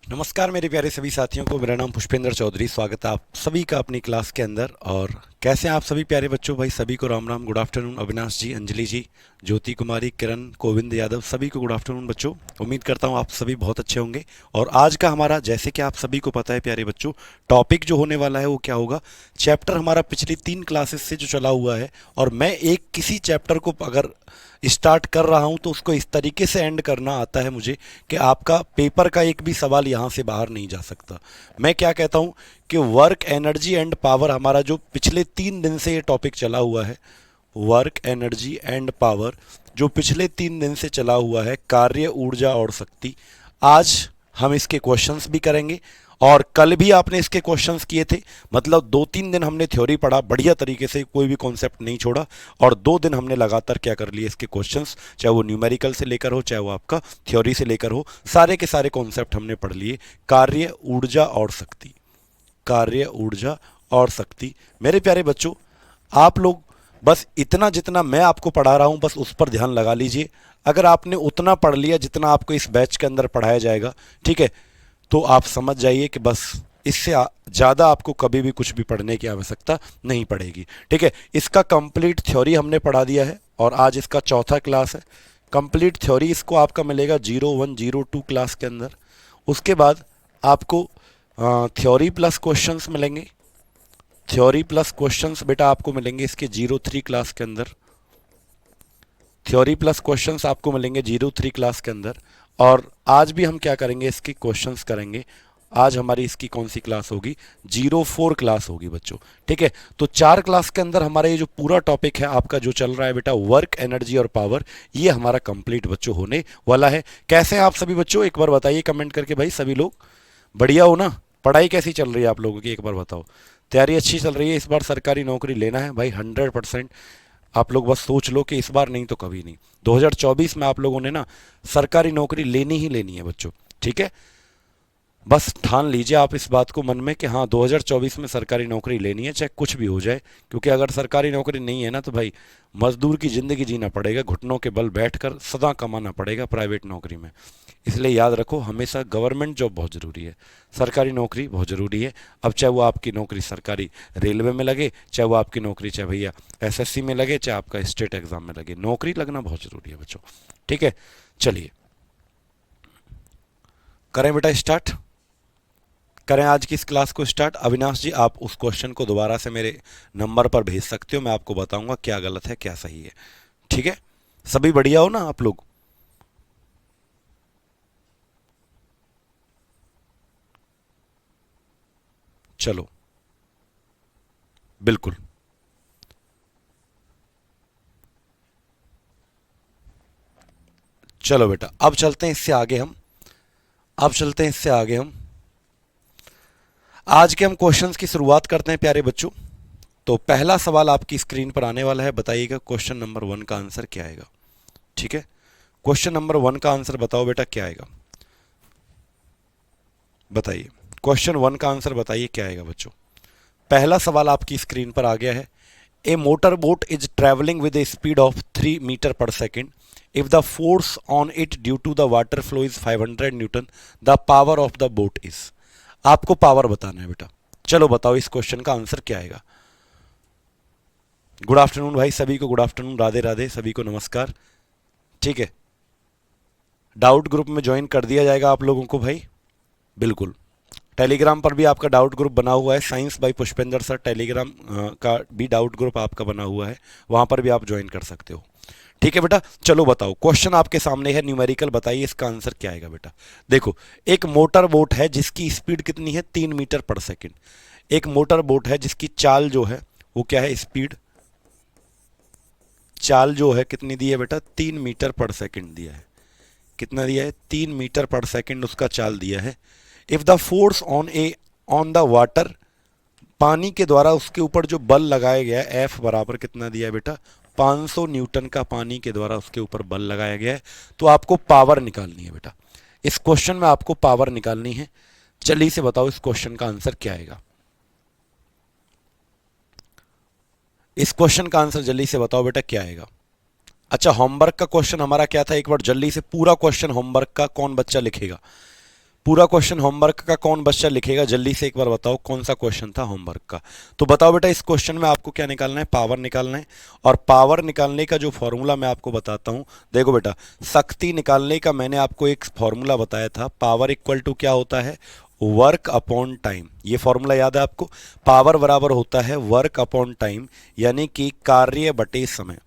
नमस्कार मेरे प्यारे सभी साथियों को। मेरा नाम पुष्पेंद्र चौधरी। स्वागत है आप सभी का अपनी क्लास के अंदर। और कैसे हैं आप सभी प्यारे बच्चों? भाई सभी को राम राम, गुड आफ्टरनून। अविनाश जी, अंजलि जी, ज्योति कुमारी, किरण, गोविंद यादव, सभी को गुड आफ्टरनून बच्चों। उम्मीद करता हूँ आप सभी बहुत अच्छे होंगे। और आज का हमारा, जैसे कि आप सभी को पता है प्यारे बच्चों, टॉपिक जो होने वाला है वो क्या होगा। चैप्टर हमारा पिछली 3 क्लासेस से जो चला हुआ है, और मैं एक किसी चैप्टर को अगर स्टार्ट कर रहा हूं तो उसको इस तरीके से एंड करना आता है मुझे कि आपका पेपर का एक भी सवाल यहां से बाहर नहीं जा सकता। मैं क्या कहता हूं कि वर्क, एनर्जी एंड पावर, हमारा जो पिछले 3 दिन से ये टॉपिक चला हुआ है, वर्क, एनर्जी एंड पावर, जो पिछले 3 दिन से चला हुआ है, कार्य, ऊर्जा और शक्ति, आज हम इसके क्वेश्चंस भी करेंगे। और कल भी आपने इसके क्वेश्चंस किए थे। मतलब 2-3 दिन हमने थ्योरी पढ़ा बढ़िया तरीके से, कोई भी कॉन्सेप्ट नहीं छोड़ा। और 2 दिन हमने लगातार क्या कर लिए, इसके क्वेश्चंस, चाहे वो न्यूमेरिकल से लेकर हो, चाहे वो आपका थ्योरी से लेकर हो, सारे के सारे कॉन्सेप्ट हमने पढ़ लिए। कार्य, ऊर्जा और शक्ति, कार्य, ऊर्जा और शक्ति। मेरे प्यारे बच्चों, आप लोग बस इतना जितना मैं आपको पढ़ा रहा हूं, बस उस पर ध्यान लगा लीजिए। अगर आपने उतना पढ़ लिया जितना आपको इस बैच के अंदर पढ़ाया जाएगा, ठीक है, तो आप समझ जाइए कि बस इससे ज़्यादा आपको कभी भी कुछ भी पढ़ने की आवश्यकता नहीं पड़ेगी। ठीक है, इसका कंप्लीट थ्योरी हमने पढ़ा दिया है और आज इसका चौथा क्लास है। कंप्लीट थ्योरी इसको आपका मिलेगा 0102 क्लास के अंदर। उसके बाद आपको थ्योरी प्लस क्वेश्चंस मिलेंगे। थ्योरी प्लस क्वेश्चंस बेटा आपको मिलेंगे इसके 03 क्लास के अंदर। थ्योरी प्लस क्वेश्चंस आपको मिलेंगे 03 क्लास के अंदर। और आज भी हम क्या करेंगे, इसकी क्वेश्चंस करेंगे। आज हमारी इसकी कौन सी क्लास होगी? 04 क्लास होगी बच्चों। ठीक है, तो 4 क्लास के अंदर हमारा ये जो पूरा टॉपिक है आपका जो चल रहा है बेटा, वर्क, एनर्जी और पावर, ये हमारा कंप्लीट बच्चों होने वाला है। कैसे हैं आप सभी बच्चों? एक बार बताइए कमेंट करके भाई, सभी लोग बढ़िया हो ना? पढ़ाई कैसी चल रही है आप लोगों की, एक बार बताओ। तैयारी अच्छी चल रही है? इस बार सरकारी नौकरी लेना है भाई 100%। आप लोग बस सोच लो कि इस बार नहीं तो कभी नहीं, 2024 में आप लोगों ने ना सरकारी नौकरी लेनी ही लेनी है बच्चों। ठीक है, बस ठान लीजिए आप इस बात को मन में कि हाँ 2024 में सरकारी नौकरी लेनी है, चाहे कुछ भी हो जाए। क्योंकि अगर सरकारी नौकरी नहीं है ना तो भाई मजदूर की ज़िंदगी जीना पड़ेगा, घुटनों के बल बैठकर सदा कमाना पड़ेगा प्राइवेट नौकरी में। इसलिए याद रखो, हमेशा गवर्नमेंट जॉब बहुत ज़रूरी है, सरकारी नौकरी बहुत ज़रूरी है। अब चाहे वो आपकी नौकरी सरकारी रेलवे में लगे, चाहे वो आपकी नौकरी चाहे भैया एसएससी में लगे, चाहे आपका स्टेट एग्जाम में लगे, नौकरी लगना बहुत ज़रूरी है बच्चों। ठीक है, चलिए करें बेटा स्टार्ट, करें आज की इस क्लास को स्टार्ट। अविनाश जी, आप उस क्वेश्चन को दोबारा से मेरे नंबर पर भेज सकते हो, मैं आपको बताऊंगा क्या गलत है क्या सही है। ठीक है, सभी बढ़िया हो ना आप लोग? चलो, बिल्कुल। चलो बेटा, अब चलते हैं इससे आगे हम, अब चलते हैं इससे आगे हम। आज के हम क्वेश्चंस की शुरुआत करते हैं प्यारे बच्चों। तो पहला सवाल आपकी स्क्रीन पर आने वाला है, बताइएगा क्वेश्चन नंबर 1 का आंसर क्या आएगा। ठीक है, क्वेश्चन नंबर 1 का आंसर बताओ बेटा क्या आएगा, बताइए। क्वेश्चन 1 का आंसर बताइए क्या आएगा बच्चों। पहला सवाल आपकी स्क्रीन पर आ गया है। A motor boat is traveling with a speed of 3 metre per second. If the force on it due to the water flow is 500 newton, the power of the boat is. आपको power बताना है बेटा। चलो बताओ इस question का answer क्या आएगा। गुड आफ्टरनून भाई सभी को, गुड आफ्टरनून, राधे राधे, सभी को नमस्कार। ठीक है, डाउट ग्रुप में ज्वाइन कर दिया जाएगा आप लोगों को भाई, बिल्कुल। टेलीग्राम पर भी आपका डाउट ग्रुप बना हुआ है, science by Pushpendra sir Telegram का भी डाउट ग्रुप आपका बना हुआ है, वहां पर भी आप ज्वाइन कर सकते हो। ठीक है बेटा, चलो बताओ क्वेश्चन आपके सामने है, न्यूमेरिकल बताइए इसका आंसर क्या आएगा बेटा। देखो, एक मोटर बोट है जिसकी स्पीड कितनी है, 3 मीटर पर सेकेंड। एक मोटर बोट है जिसकी चाल जो है वो क्या है, स्पीड, चाल जो है कितनी दी है बेटा, 3 मीटर पर सेकेंड दिया है। कितना दिया है, 3 मीटर पर सेकेंड उसका चाल दिया है। If the force on the water, पानी के द्वारा उसके ऊपर जो बल लगाया गया है, एफ बराबर कितना दिया है बेटा, 500 न्यूटन का पानी के द्वारा उसके ऊपर बल लगाया गया है। तो आपको पावर निकालनी है बेटा, इस क्वेश्चन में आपको पावर निकालनी है। जल्दी से बताओ इस क्वेश्चन का आंसर क्या आएगा। इस क्वेश्चन का आंसर जल्दी से बताओ बेटा क्या आएगा। अच्छा, होमवर्क का क्वेश्चन हमारा क्या था, एक बार जल्दी से पूरा क्वेश्चन होमवर्क का कौन बच्चा लिखेगा। पूरा क्वेश्चन होमवर्क का कौन बच्चा लिखेगा, जल्दी से एक बार बताओ कौन सा क्वेश्चन था होमवर्क का। तो बताओ बेटा, इस क्वेश्चन में आपको क्या निकालना है, पावर निकालना है। और पावर निकालने का जो फॉर्मूला मैं आपको बताता हूं, देखो बेटा, शक्ति निकालने का मैंने आपको एक फॉर्मूला बताया था, पावर इक्वल टू क्या होता है, वर्क अपॉन टाइम। ये फॉर्मूला याद है आपको, पावर बराबर होता है वर्क अपॉन टाइम, यानी कि कार्य बटे समय।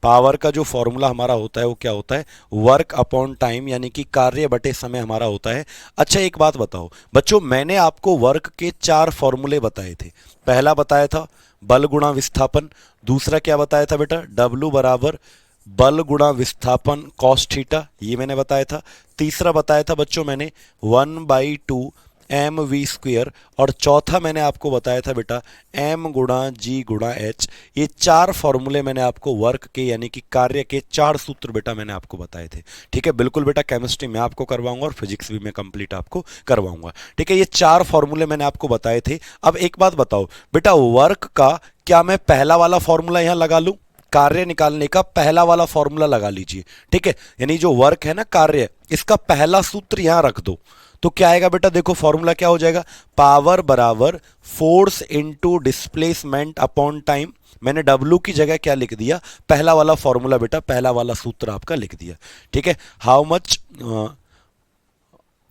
पावर का जो फॉर्मूला हमारा होता है वो क्या होता है, वर्क अपॉन टाइम, यानी कि कार्य बटे समय हमारा होता है। अच्छा एक बात बताओ बच्चों, मैंने आपको वर्क के 4 फॉर्मूले बताए थे। पहला बताया था बल गुणा विस्थापन, दूसरा क्या बताया था बेटा, W बराबर बल गुणा विस्थापन कॉस थीटा, ये मैंने बताया था। तीसरा बताया था बच्चों मैंने 1/2 mv², और चौथा मैंने आपको बताया था बेटा m गुणा g गुणा h। ये 4 फॉर्मूले मैंने आपको वर्क के यानी कि कार्य के 4 सूत्र बेटा मैंने आपको बताए थे। ठीक है, बिल्कुल बेटा, केमिस्ट्री मैं आपको करवाऊंगा और फिजिक्स भी मैं कंप्लीट आपको करवाऊंगा। ठीक है, ये 4 फॉर्मूले मैंने आपको बताए थे। अब एक बात बताओ बेटा, वर्क का क्या मैं पहला वाला फॉर्मूला यहां लगा लूं, कार्य निकालने का पहला वाला फॉर्मूला लगा लीजिए। ठीक है, यानी जो वर्क है ना कार्य, इसका पहला सूत्र यहां रख दो, तो क्या आएगा बेटा, देखो फॉर्मूला क्या हो जाएगा, पावर बराबर force into displacement upon time. मैंने W की जगह क्या लिख दिया, पहला वाला फॉर्मूला बेटा, पहला वाला सूत्र आपका लिख दिया। ठीक है, how much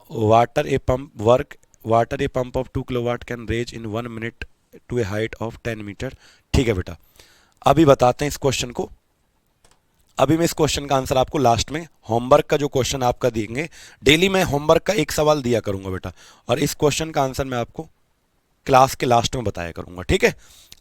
water a pump work, water a pump of 2 kilowatt can raise in 1 minute to a height of 10 metre. ठीक है बेटा, अभी बताते हैं इस क्वेश्चन को। अभी मैं इस क्वेश्चन का आंसर आपको लास्ट में, होमवर्क का जो क्वेश्चन आपका देंगे, डेली मैं होमवर्क का एक सवाल दिया करूंगा बेटा, और इस क्वेश्चन का आंसर मैं आपको क्लास के लास्ट में बताया करूंगा। ठीक है,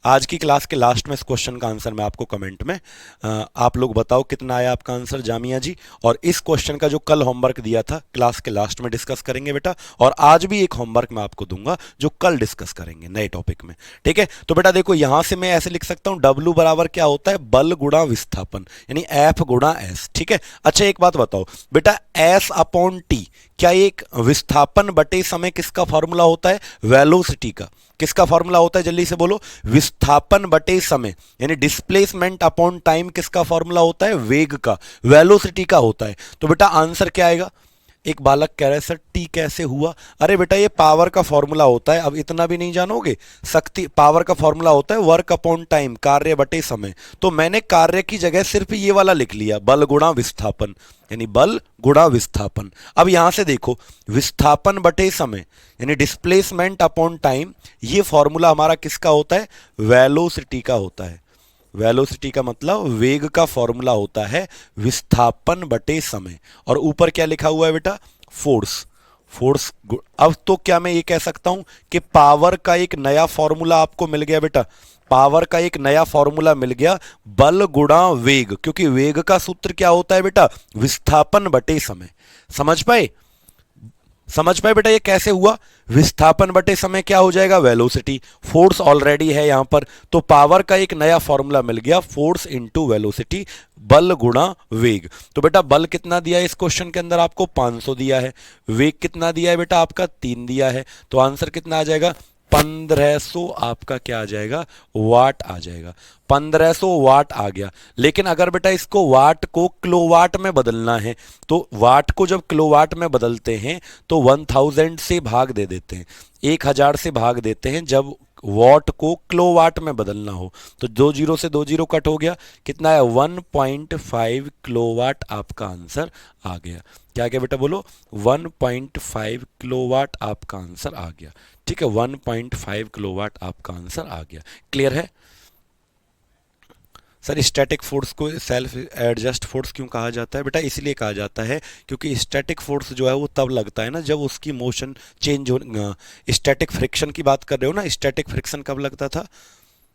आज की क्लास के लास्ट में इस क्वेश्चन का आंसर मैं आपको कमेंट में आप लोग बताओ कितना आया आपका आंसर जामिया जी। और इस क्वेश्चन का जो कल होमवर्क दिया था क्लास के लास्ट में डिस्कस करेंगे बेटा, और आज भी एक होमवर्क मैं आपको दूंगा जो कल डिस्कस करेंगे नए टॉपिक में। ठीक है, तो बेटा देखो यहां से मैं ऐसे लिख सकता हूं, W बराबर क्या होता है, बल गुणा विस्थापन, यानी F गुणा S। ठीक है, अच्छा एक बात बताओ बेटा, S अपॉन T, क्या एक विस्थापन बटे समय किसका फॉर्मूला होता है, वेलोसिटी का। किसका फॉर्मूला होता है, जल्दी से बोलो, विस्थापन बटे समय, यानी डिस्प्लेसमेंट अपॉन टाइम किसका फॉर्मूला होता है, वेग का, वेलोसिटी का होता है। तो बेटा आंसर क्या आएगा, एक बालक कह रहा है सर टी कैसे हुआ, अरे बेटा ये पावर का फॉर्मूला होता है, अब इतना भी नहीं जानोगे, शक्ति पावर का फॉर्मूला होता है वर्क अपॉन टाइम, कार्य बटे समय। तो मैंने कार्य की जगह सिर्फ ये वाला लिख लिया, बल गुणा विस्थापन, यानी बल गुणा विस्थापन। अब यहां से देखो, विस्थापन बटे समय यानी डिस्प्लेसमेंट अपॉन टाइम, ये फॉर्मूला हमारा किसका होता है, वेलोसिटी का होता है। वेलोसिटी का मतलब वेग का फॉर्मूला होता है विस्थापन बटे समय, और ऊपर क्या लिखा हुआ है बेटा, फोर्स। फोर्स। अब तो क्या मैं ये कह सकता हूं कि पावर का एक नया फॉर्मूला आपको मिल गया बेटा, पावर का एक नया फॉर्मूला मिल गया, बल गुणा वेग, क्योंकि वेग का सूत्र क्या होता है बेटा, विस्थापन बटे समय। समझ पाए, समझ पाए बेटा ये कैसे हुआ, विस्थापन बटे समय क्या हो जाएगा, वेलोसिटी, फोर्स ऑलरेडी है यहां पर, तो पावर का एक नया फॉर्मूला मिल गया, फोर्स इनटू वेलोसिटी, बल गुणा वेग। तो बेटा बल कितना दिया है इस क्वेश्चन के अंदर आपको, 500 दिया है, वेग कितना दिया है बेटा आपका, 3 दिया है, तो आंसर कितना आ जाएगा, 1500 आपका क्या आ जाएगा, वाट आ जाएगा, 1500 वाट आ गया। लेकिन अगर बेटा इसको वाट को किलोवाट में बदलना है, तो वाट को जब किलोवाट में बदलते हैं तो 1000 से भाग दे देते हैं, 1000 से भाग देते हैं जब वॉट को किलोवाट में बदलना हो, तो 2 जीरो से 2 जीरो कट हो गया, कितना है 1.5 किलोवाट आपका आंसर आ गया। क्या क्या बेटा बोलो, 1.5 किलोवाट आपका आंसर आ गया। ठीक है, 1.5 किलोवाट आपका आंसर आ गया। क्लियर है सर, स्टैटिक फोर्स को सेल्फ एडजस्ट फोर्स क्यों कहा जाता है बेटा, इसलिए कहा जाता है क्योंकि स्टैटिक फोर्स जो है वो तब लगता है ना जब उसकी मोशन चेंज हो। स्टैटिक फ्रिक्शन की बात कर रहे हो ना, स्टैटिक फ्रिक्शन कब लगता था,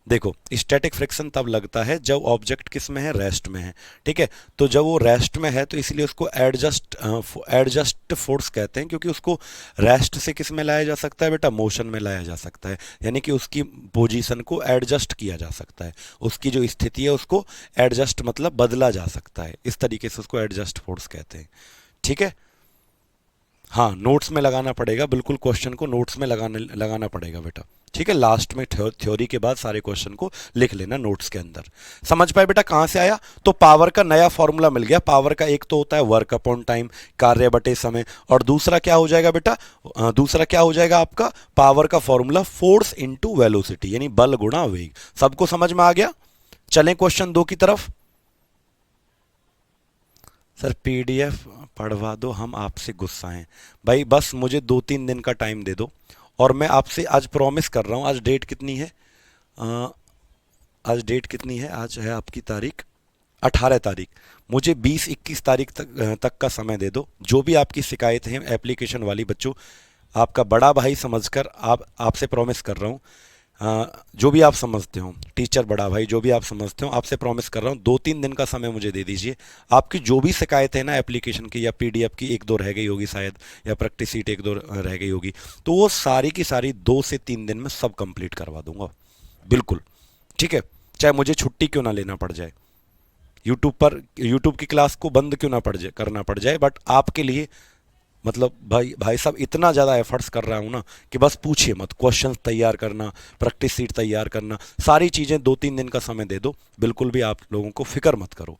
देखो स्टैटिक फ्रिक्शन तब लगता है जब ऑब्जेक्ट किस में है, रेस्ट में है। ठीक है, तो जब वो रेस्ट में है तो इसलिए उसको एडजस्ट फोर्स कहते हैं, क्योंकि उसको रेस्ट से किस में लाया जा सकता है बेटा, मोशन में लाया जा सकता है, यानी कि उसकी पोजीशन को एडजस्ट किया जा सकता है, उसकी जो स्थिति है उसको एडजस्ट मतलब बदला जा सकता है, इस तरीके से उसको एडजस्ट फोर्स कहते हैं। ठीक है, हाँ, नोट्स में लगाना पड़ेगा, बिल्कुल क्वेश्चन को नोट्स में लगाना लगाना पड़ेगा बेटा। ठीक है, लास्ट में थ्योरी के बाद सारे क्वेश्चन को लिख लेना नोट्स के अंदर। समझ पाए बेटा कहाँ से आया? तो पावर का नया फॉर्मूला मिल गया। पावर का एक तो होता है वर्क अपॉन टाइम, कार्य बटे समय, और दूसरा क्या हो जाएगा बेटा? दूसरा क्या हो जाएगा आपका? पावर का फॉर्मूला फोर्स इंटू वेलोसिटी, यानी बल गुणा वेग। सबको समझ में आ गया? चलें क्वेश्चन 2 की तरफ। सर पीडीएफ पढ़वा दो, हम आपसे गुस्सा हैं। भाई बस मुझे 2-3 दिन का टाइम दे दो, और मैं आपसे आज प्रॉमिस कर रहा हूँ। आज डेट कितनी है? अ, आज डेट कितनी है? आज है आपकी तारीख 18 तारीख। मुझे 20-21 तारीख तक का समय दे दो। जो भी आपकी शिकायतें हैं एप्लीकेशन वाली बच्चों, आपका बड़ा भाई समझकर आपसे प्रॉमिस कर रहा हूँ। जो भी आप समझते हो, टीचर बड़ा भाई जो भी आप समझते हो, आपसे प्रॉमिस कर रहा हूँ 2-3 दिन का समय मुझे दे दीजिए। आपकी जो भी शिकायत है ना एप्लीकेशन की या पीडीएफ की, 1-2 रह गई होगी शायद, या प्रैक्टिस सीट 1-2 रह गई होगी, तो वो सारी की सारी 2 से 3 दिन में सब कंप्लीट करवा दूंगा, बिल्कुल। ठीक है, चाहे मुझे छुट्टी क्यों ना लेना पड़ जाए, यूट्यूब की क्लास को बंद क्यों ना करना पड़ जाए, बट आपके लिए मतलब भाई भाई साहब इतना ज़्यादा एफर्ट्स कर रहा हूँ ना कि बस पूछिए मत। क्वेश्चंस तैयार करना, प्रैक्टिस सीट तैयार करना, सारी चीज़ें 2-3 दिन का समय दे दो, बिल्कुल भी आप लोगों को फिक्र मत करो,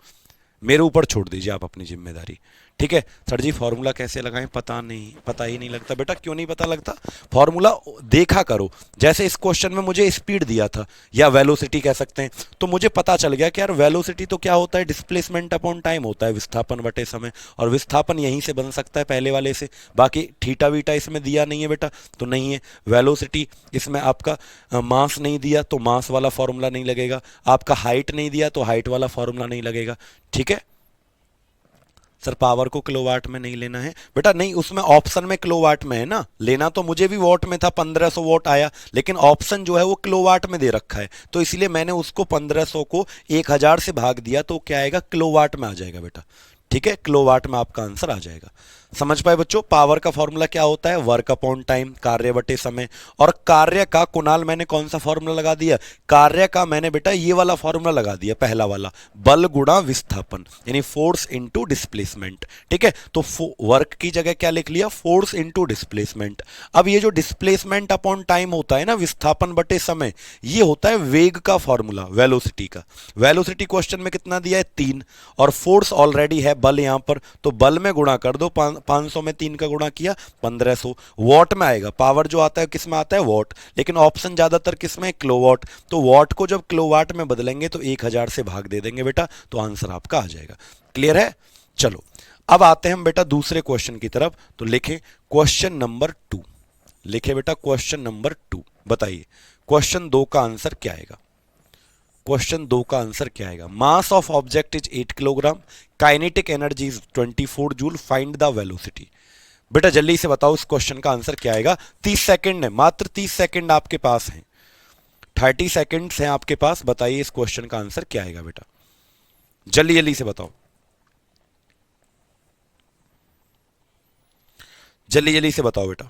मेरे ऊपर छोड़ दीजिए आप अपनी जिम्मेदारी। ठीक है सर जी, फॉर्मूला कैसे लगाएं? पता नहीं, पता ही नहीं लगता बेटा। क्यों नहीं पता लगता? फॉर्मूला देखा करो। जैसे इस क्वेश्चन में मुझे स्पीड दिया था, या वेलोसिटी कह सकते हैं, तो मुझे पता चल गया कि यार वेलोसिटी तो क्या होता है? डिस्प्लेसमेंट अपॉन टाइम होता है, विस्थापन बटे समय। और विस्थापन यहीं से बन सकता है पहले वाले से, बाकी थीटा वीटा इसमें दिया नहीं है बेटा, तो नहीं है। वेलोसिटी इसमें आपका मास नहीं दिया तो मास वाला फॉर्मूला नहीं लगेगा, आपका हाइट नहीं दिया तो हाइट वाला फॉर्मूला नहीं लगेगा। ठीक है सर, पावर को किलोवाट में नहीं लेना है बेटा, नहीं, उसमें ऑप्शन में किलोवाट में है ना। लेना तो मुझे भी वॉट में था, 1500 वॉट आया, लेकिन ऑप्शन जो है वो किलोवाट में दे रखा है, तो इसलिए मैंने उसको 1500 को 1000 से भाग दिया, तो क्या आएगा? किलोवाट में आ जाएगा बेटा। ठीक है, किलोवाट में आपका आंसर आ जाएगा। समझ पाए बच्चों? पावर का फॉर्मूला क्या होता है? वर्क अपॉन टाइम, कार्य बटे समय। और कार्य का कुणाल मैंने कौन सा फॉर्मूला लगा दिया? कार्य का मैंने बेटा ये वाला फॉर्मूला लगा दिया, पहला वाला, बल गुणा विस्थापन, यानी फोर्स इनटू डिस्प्लेसमेंट। ठीक है, तो वर्क की जगह क्या लिख लिया? Force into displacement. अब ये जो डिस्प्लेसमेंट अपॉन टाइम होता है ना, विस्थापन बटे समय, ये होता है वेग का फॉर्मूला, वेलोसिटी का। वेलोसिटी क्वेश्चन में कितना दिया है? 3, और फोर्स ऑलरेडी है, बल यहां पर, तो बल में गुणा कर दो, 500 में 3 का गुणा किया 1500, वॉट में आएगा। पावर जो आता है किस में आता है? वॉट, लेकिन ऑप्शन ज्यादातर किस में? किलोवाट। तो वॉट को जब किलोवाट में बदलेंगे तो 1000 से भाग दे देंगे बेटा, तो आंसर आपका आ जाएगा। क्लियर है? चलो अब आते हैं हम बेटा दूसरे क्वेश्चन की तरफ। तो लिखें क्वेश्चन नंबर 2, लिखे बेटा क्वेश्चन नंबर 2। बताइए क्वेश्चन 2 का आंसर क्या आएगा? क्वेश्चन 2 का आंसर क्या आएगा? Mass of object is 8 kilogram, kinetic energy is 24 joule, find the velocity. बेटा जल्दी से बताओ इस क्वेश्चन का आंसर क्या आएगा? 30 सेकंड है, मात्र 30 सेकंड आपके पास हैं, 30 सेकंड्स हैं आपके पास। बताइए इस क्वेश्चन का आंसर क्या आएगा बेटा, जल्दी जल्दी से बताओ, जल्दी जल्दी से बताओ बेटा।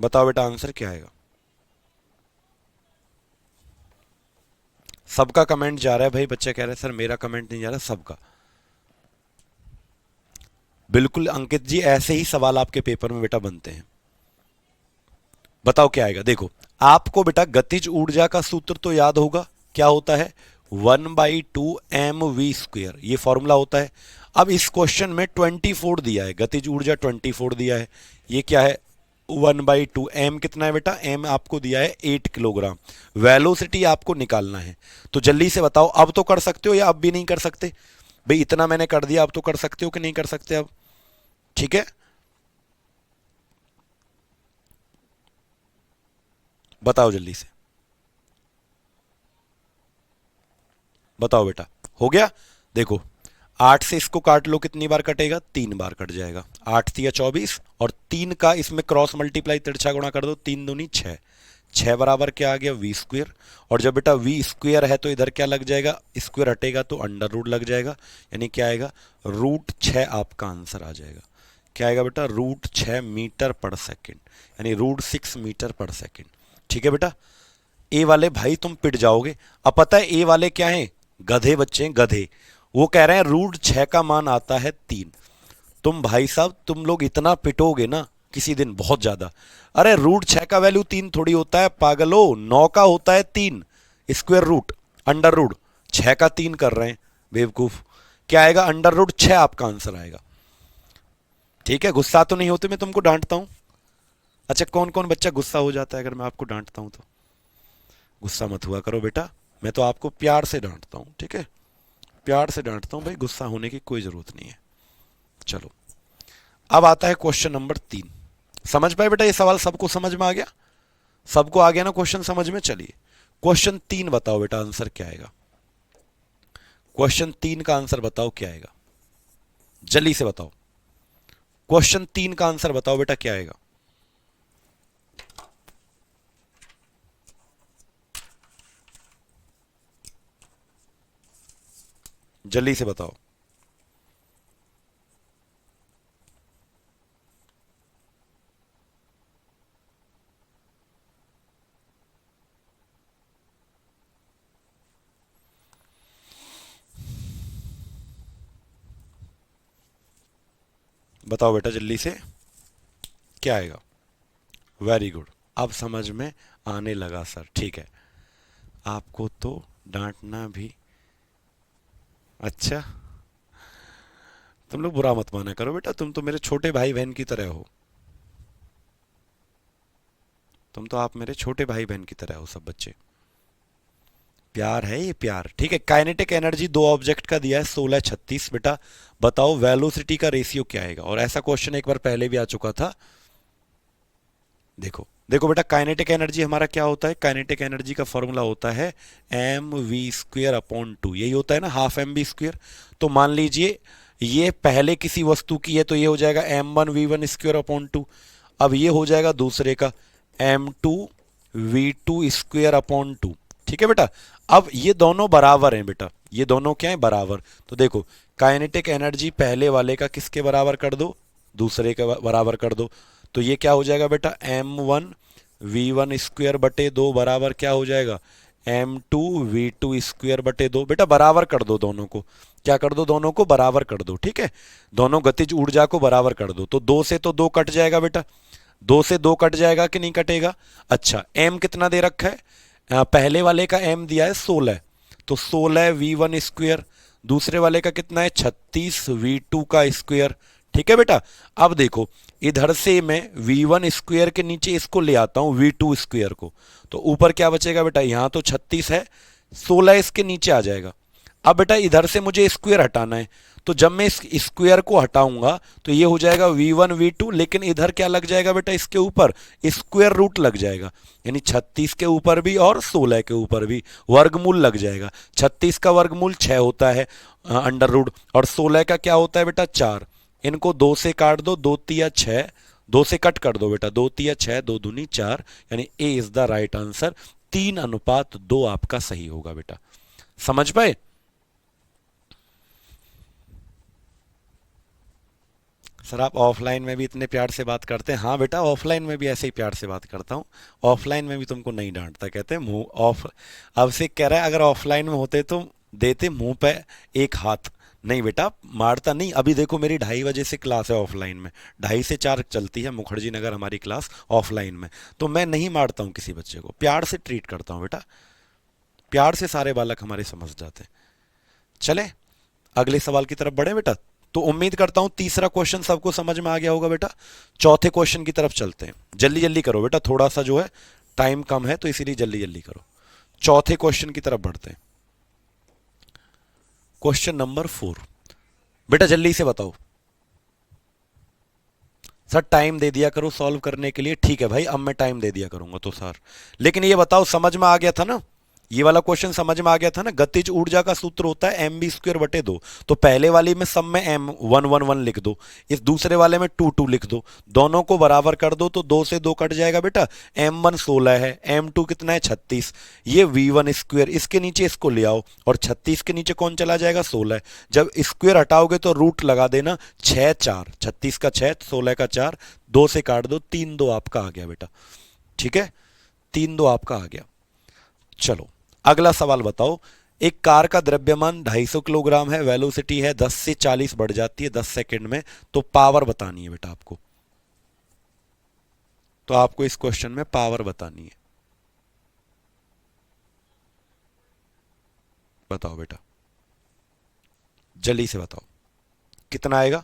बताओ बेटा आंसर क्या आएगा? सबका कमेंट जा रहा है भाई, बच्चे कह रहे हैं सर मेरा कमेंट नहीं जा रहा, सबका। बिल्कुल अंकित जी, ऐसे ही सवाल आपके पेपर में बेटा बनते हैं। बताओ क्या आएगा? देखो आपको बेटा गतिज ऊर्जा का सूत्र तो याद होगा, क्या होता है? 1/2 mv², ये फॉर्मूला होता है। अब इस क्वेश्चन में 24 दिया है, गतिज ऊर्जा 24 दिया है, ये क्या है? 1/2, एम कितना है बेटा? एम आपको दिया है 8 किलोग्राम। वेलोसिटी आपको निकालना है, तो जल्दी से बताओ। अब तो कर सकते हो या अब भी नहीं कर सकते? भाई इतना मैंने कर दिया, अब तो कर सकते हो कि नहीं कर सकते अब? ठीक है, बताओ जल्दी से, बताओ बेटा। हो गया? देखो 8 से इसको काट लो, कितनी बार कटेगा? 3 बार कट जाएगा। 8 तिया 24, और 3 का इसमें क्रॉस मल्टीप्लाई, तिरछा गुणा कर दो, 3 दूनी 6, 6 बराबर क्या आ गया? v²। और जब बेटा v² है तो इधर क्या लग जाएगा? स्क्वायर हटेगा तो अंडर रूट लग जाएगा, यानी क्या आएगा? √6 आपका आंसर आ जाएगा। क्या आएगा बेटा? √6 मीटर पर सेकेंड, यानी √6 मीटर पर सेकेंड। ठीक है बेटा, ए वाले भाई तुम पिट जाओगे। अब पता है ए वाले क्या हैं, गधे बच्चे हैं, गधे। वो कह रहे हैं रूट 6 का मान आता है 3। तुम भाई साहब तुम लोग इतना पिटोगे ना किसी दिन, बहुत ज्यादा। अरे रूट 6 का वैल्यू 3 थोड़ी होता है पागलो, 9 का होता है 3 स्क्वायर रूट। अंडर रूट 6 का 3 कर रहे हैं बेवकूफ। क्या आएगा, अंडर रूट 6 आपका आंसर आएगा। ठीक है, गुस्सा तो नहीं होते मैं तुमको डांटता हूं? अच्छा, कौन कौन बच्चा गुस्सा हो जाता है अगर मैं आपको डांटता हूं तो? गुस्सा मत हुआ करो बेटा, मैं तो आपको प्यार से डांटता हूं, ठीक है? प्यार से डांटता हूं भाई, गुस्सा होने की कोई जरूरत नहीं है। चलो, अब आता है क्वेश्चन नंबर 3। समझ पाए बेटा, ये सवाल सबको समझ में आ गया? सबको आ गया ना क्वेश्चन समझ में? चलिए क्वेश्चन 3 बताओ बेटा, आंसर क्या आएगा? क्वेश्चन 3 का आंसर बताओ क्या आएगा, जल्दी से बताओ। क्वेश्चन 3 का आंसर बताओ बेटा क्या आएगा? जल्दी से बताओ। बताओ बेटा जल्दी से, क्या आएगा? वेरी गुड, अब समझ में आने लगा सर, ठीक है। आपको तो डांटना भी, अच्छा। तुम लोग बुरा मत माना करो बेटा, तुम तो मेरे छोटे भाई बहन की तरह हो। तुम तो आप मेरे छोटे भाई बहन की तरह हो सब बच्चे। प्यार है ये, प्यार। ठीक है, काइनेटिक एनर्जी दो ऑब्जेक्ट का दिया है 16 36। बेटा बताओ वेलोसिटी का रेशियो क्या आएगा? और ऐसा क्वेश्चन एक बार पहले भी आ चुका था। देखो देखो बेटा, काइनेटिक एनर्जी हमारा क्या होता है? काइनेटिक एनर्जी का फॉर्मूला होता है एम वी स्क्वेयर अपॉन 2। यही होता है ना, हाफ एम बी स्क्वेयर। तो मान लीजिए ये पहले किसी वस्तु की है तो ये हो जाएगा m1 v1 स्क्वेयर अपॉन 2। अब ये हो जाएगा दूसरे का m2 v2 स्क्वेयर अपॉन 2। ठीक है बेटा, अब ये दोनों बराबर हैं बेटा, ये दोनों क्या है, बराबर। तो देखो काइनेटिक एनर्जी पहले वाले का किसके बराबर कर दो, दूसरे के बराबर कर दो। तो ये क्या हो जाएगा बेटा, m1 v1 स्क्वेयर बटे 2 बराबर क्या हो जाएगा, m2 v2 स्क्वेयर बटे 2। बेटा बराबर कर दो दोनों को, क्या कर दो, दोनों को बराबर कर दो। ठीक है, दोनों गतिज ऊर्जा को बराबर कर दो। तो 2 से तो 2 कट जाएगा बेटा, 2 से 2 कट जाएगा कि नहीं कटेगा? अच्छा, m कितना दे रखा है? पहले वाले का m दिया है 16, तो 16 v1 स्क्वेयर। दूसरे वाले का कितना है, 36 v2 का स्क्वेयर। ठीक है बेटा, अब देखो इधर से मैं v1 स्क्वेयर के नीचे इसको ले आता हूं v2 स्क्वेयर को, तो ऊपर क्या बचेगा बेटा, यहां तो 36 है, 16 इसके नीचे आ जाएगा। अब बेटा इधर से मुझे स्क्वायर हटाना है, तो जब मैं इस स्क्वायर को हटाऊंगा तो ये हो जाएगा v1 v2, लेकिन इधर क्या लग जाएगा बेटा, इसके ऊपर स्क्वायर रूट लग जाएगा। यानी 36 के ऊपर भी और 16 के ऊपर भी वर्गमूल लग जाएगा। 36 का वर्गमूल 6 होता है अंडर रूट, और 16 का क्या होता है बेटा, 4। इनको 2 से काट दो, 2 तिया 6, 2 से कट कर दो बेटा, 2 तिया 6, 2 दूनी 4, यानी ए इज द राइट आंसर। 3:2 आपका सही होगा बेटा। समझ पाए? सर आप ऑफलाइन में भी इतने प्यार से बात करते हैं? हाँ बेटा, ऑफलाइन में भी ऐसे ही प्यार से बात करता हूँ। ऑफलाइन में भी तुमको नहीं डांटता, कहते हैं मुंह ऑफ। अब से कह रहा है अगर ऑफलाइन में होते तो देते मुंह पे एक हाथ। नहीं बेटा मारता नहीं। अभी देखो मेरी 2:30 बजे से क्लास है ऑफलाइन में, 2:30 से 4 चलती है, मुखर्जी नगर हमारी क्लास ऑफलाइन में। तो मैं नहीं मारता हूँ किसी बच्चे को, प्यार से ट्रीट करता हूँ बेटा। प्यार से सारे बालक हमारे समझ जाते हैं। चले अगले सवाल की तरफ बढ़े बेटा। तो उम्मीद करता हूं तीसरा क्वेश्चन सबको समझ में आ गया होगा बेटा। चौथे क्वेश्चन की तरफ चलते हैं, जल्दी जल्दी करो बेटा, थोड़ा सा जो है टाइम कम है तो इसीलिए जल्दी जल्दी करो। चौथे क्वेश्चन की तरफ बढ़ते हैं, क्वेश्चन नंबर 4। बेटा जल्दी से बताओ। सर टाइम दे दिया करो सॉल्व करने के लिए। ठीक है भाई, अब मैं टाइम दे दिया करूंगा तो सर, लेकिन ये बताओ समझ में आ गया था ना, ये वाला क्वेश्चन समझ में आ गया था ना। गतिज ऊर्जा का सूत्र होता है एम बी स्क्वेयर बटे 2। तो पहले वाले में सब में m1 1 1 लिख दो, इस दूसरे वाले में 2 2 लिख दो, दोनों को बराबर कर दो तो 2 से 2 कट जाएगा बेटा। m1 16 है, m2 कितना है 36, ये v1 स्क्वेयर, इसके नीचे इसको ले आओ, और 36 के नीचे कौन चला जाएगा, 16। जब स्क्वेयर हटाओगे तो रूट लगा देना, 6 4, 36 का 6, 16 का 4, 2 से काट दो, 3 2 आपका आ गया बेटा। ठीक है, 3 2 आपका आ गया। चलो अगला सवाल बताओ। एक कार का द्रव्यमान 250 किलोग्राम है, वेलोसिटी है 10 से 40 बढ़ जाती है 10 सेकंड में, तो पावर बतानी है बेटा आपको। तो आपको इस क्वेश्चन में पावर बतानी है। बताओ बेटा, जल्दी से बताओ कितना आएगा।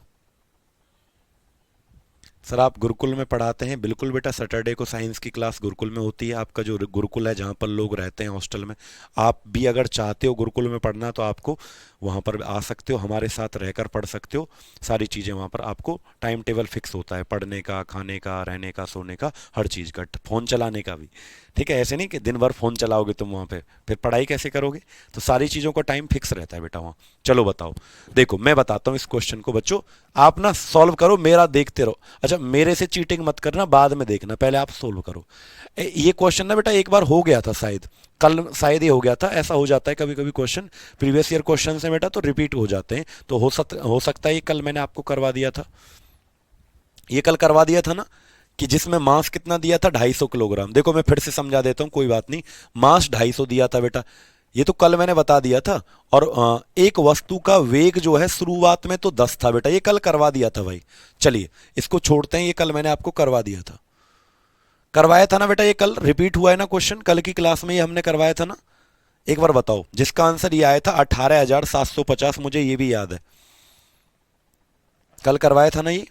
सर आप गुरुकुल में पढ़ाते हैं? बिल्कुल बेटा, सैटरडे को साइंस की क्लास गुरुकुल में होती है। आपका जो गुरुकुल है जहाँ पर लोग रहते हैं हॉस्टल में, आप भी अगर चाहते हो गुरुकुल में पढ़ना तो आपको वहाँ पर आ सकते हो, हमारे साथ रहकर पढ़ सकते हो। सारी चीज़ें वहाँ पर आपको टाइम टेबल फिक्स होता है, पढ़ने का, खाने का, रहने का, सोने का, हर चीज़ का, फ़ोन चलाने का भी। ठीक है, ऐसे नहीं कि दिन भर फ़ोन चलाओगे तुम वहाँ पे, फिर पढ़ाई कैसे करोगे। तो सारी चीज़ों का टाइम फिक्स रहता है बेटा वहाँ। चलो बताओ, देखो मैं बताता हूँ इस क्वेश्चन को बच्चों, आप ना सॉल्व करो, मेरा देखते रहो। अच्छा मेरे से चीटिंग मत करना, बाद में देखना, पहले आप सोल्व करो। ये क्वेश्चन ना बेटा एक बार हो गया था शायद, कल शायद ये हो गया था। ऐसा हो जाता है कभी कभी, क्वेश्चन प्रीवियस ईयर क्वेश्चन है बेटा तो रिपीट हो जाते हैं। तो हो सकता है ये कल मैंने आपको करवा दिया था, ये कल करवा दिया था ना, कि जिसमें मास कितना दिया था 250 किलोग्राम। देखो मैं फिर से समझा देता हूँ, कोई बात नहीं। मास 250 दिया था बेटा, ये तो कल मैंने बता दिया था। और एक वस्तु का वेग जो है शुरुआत में तो 10 था बेटा, ये कल करवा दिया था भाई। चलिए इसको छोड़ते हैं, ये कल मैंने आपको करवा दिया था, करवाया था ना बेटा, ये कल रिपीट हुआ है ना क्वेश्चन, कल की क्लास में ये हमने करवाया था ना। एक बार बताओ, जिसका आंसर ये आया था 18,750, मुझे ये भी याद है, कल करवाया था ना ये।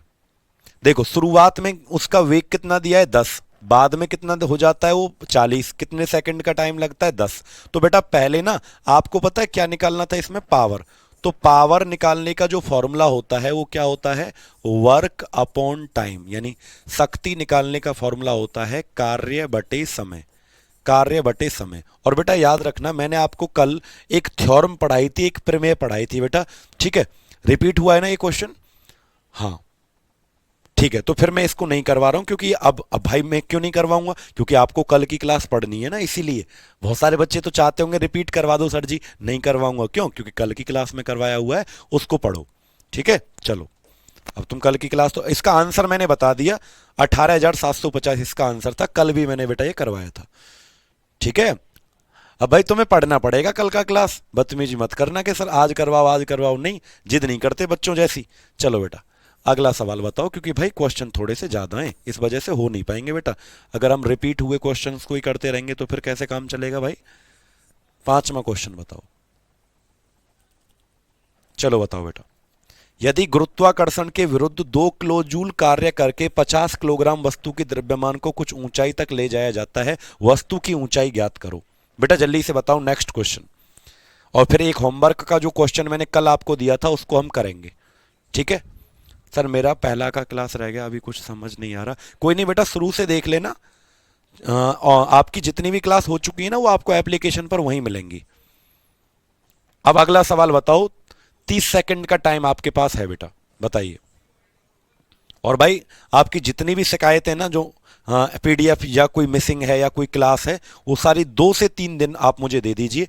देखो शुरुआत में उसका वेग कितना दिया है 10, बाद में कितना हो जाता है वो 40, कितने सेकंड का टाइम लगता है 10। तो बेटा पहले ना आपको पता है क्या निकालना था इसमें, पावर। तो पावर निकालने का जो फॉर्मूला होता है वो क्या होता है, वर्क अपॉन टाइम, यानी शक्ति निकालने का फॉर्मूला होता है कार्य बटे समय, कार्य बटे समय। और बेटा याद रखना, मैंने आपको कल एक थ्योरम पढ़ाई थी, एक प्रमेय पढ़ाई थी बेटा, ठीक है। रिपीट हुआ है ना ये क्वेश्चन, हाँ ठीक है। तो फिर मैं इसको नहीं करवा रहा हूं, क्योंकि अब भाई मैं क्यों नहीं करवाऊंगा, क्योंकि आपको कल की क्लास पढ़नी है ना, इसीलिए। बहुत सारे बच्चे तो चाहते होंगे रिपीट करवा दो सर जी, नहीं करवाऊंगा, क्यों, क्योंकि कल की क्लास में करवाया हुआ है, उसको पढ़ो। ठीक है चलो, अब तुम कल की क्लास, तो इसका आंसर मैंने बता दिया, 18,750 इसका आंसर था, कल भी मैंने बेटा ये करवाया था। ठीक है, अब भाई तुम्हें पढ़ना पड़ेगा कल का क्लास, बदतमीजी मत करना कि सर आज करवाओ, नहीं, जिद नहीं करते बच्चों जैसी। चलो बेटा अगला सवाल बताओ, क्योंकि भाई क्वेश्चन थोड़े से ज्यादा हैं, इस वजह से हो नहीं पाएंगे बेटा। अगर हम रिपीट हुए क्वेश्चंस को ही करते रहेंगे तो फिर कैसे काम चलेगा भाई। 5वां क्वेश्चन बताओ, चलो बताओ बेटा। यदि गुरुत्वाकर्षण के विरुद्ध 2 किलो जूल कार्य करके 50 किलोग्राम वस्तु के द्रव्यमान को कुछ ऊंचाई तक ले जाया जाता है, वस्तु की ऊंचाई ज्ञात करो। बेटा जल्दी से बताओ नेक्स्ट क्वेश्चन, और फिर एक होमवर्क का जो क्वेश्चन मैंने कल आपको दिया था उसको हम करेंगे। ठीक है सर, मेरा पहला का क्लास रह गया, अभी कुछ समझ नहीं आ रहा, कोई नहीं बेटा शुरू से देख लेना। और आपकी जितनी भी क्लास हो चुकी है ना वो आपको एप्लीकेशन पर वहीं मिलेंगी। अब अगला सवाल बताओ, 30 सेकंड का टाइम आपके पास है बेटा, बताइए। और भाई आपकी जितनी भी शिकायतें ना, जो पीडीएफ या कोई मिसिंग है या कोई क्लास है, वो सारी 2 से 3 दिन आप मुझे दे दीजिए,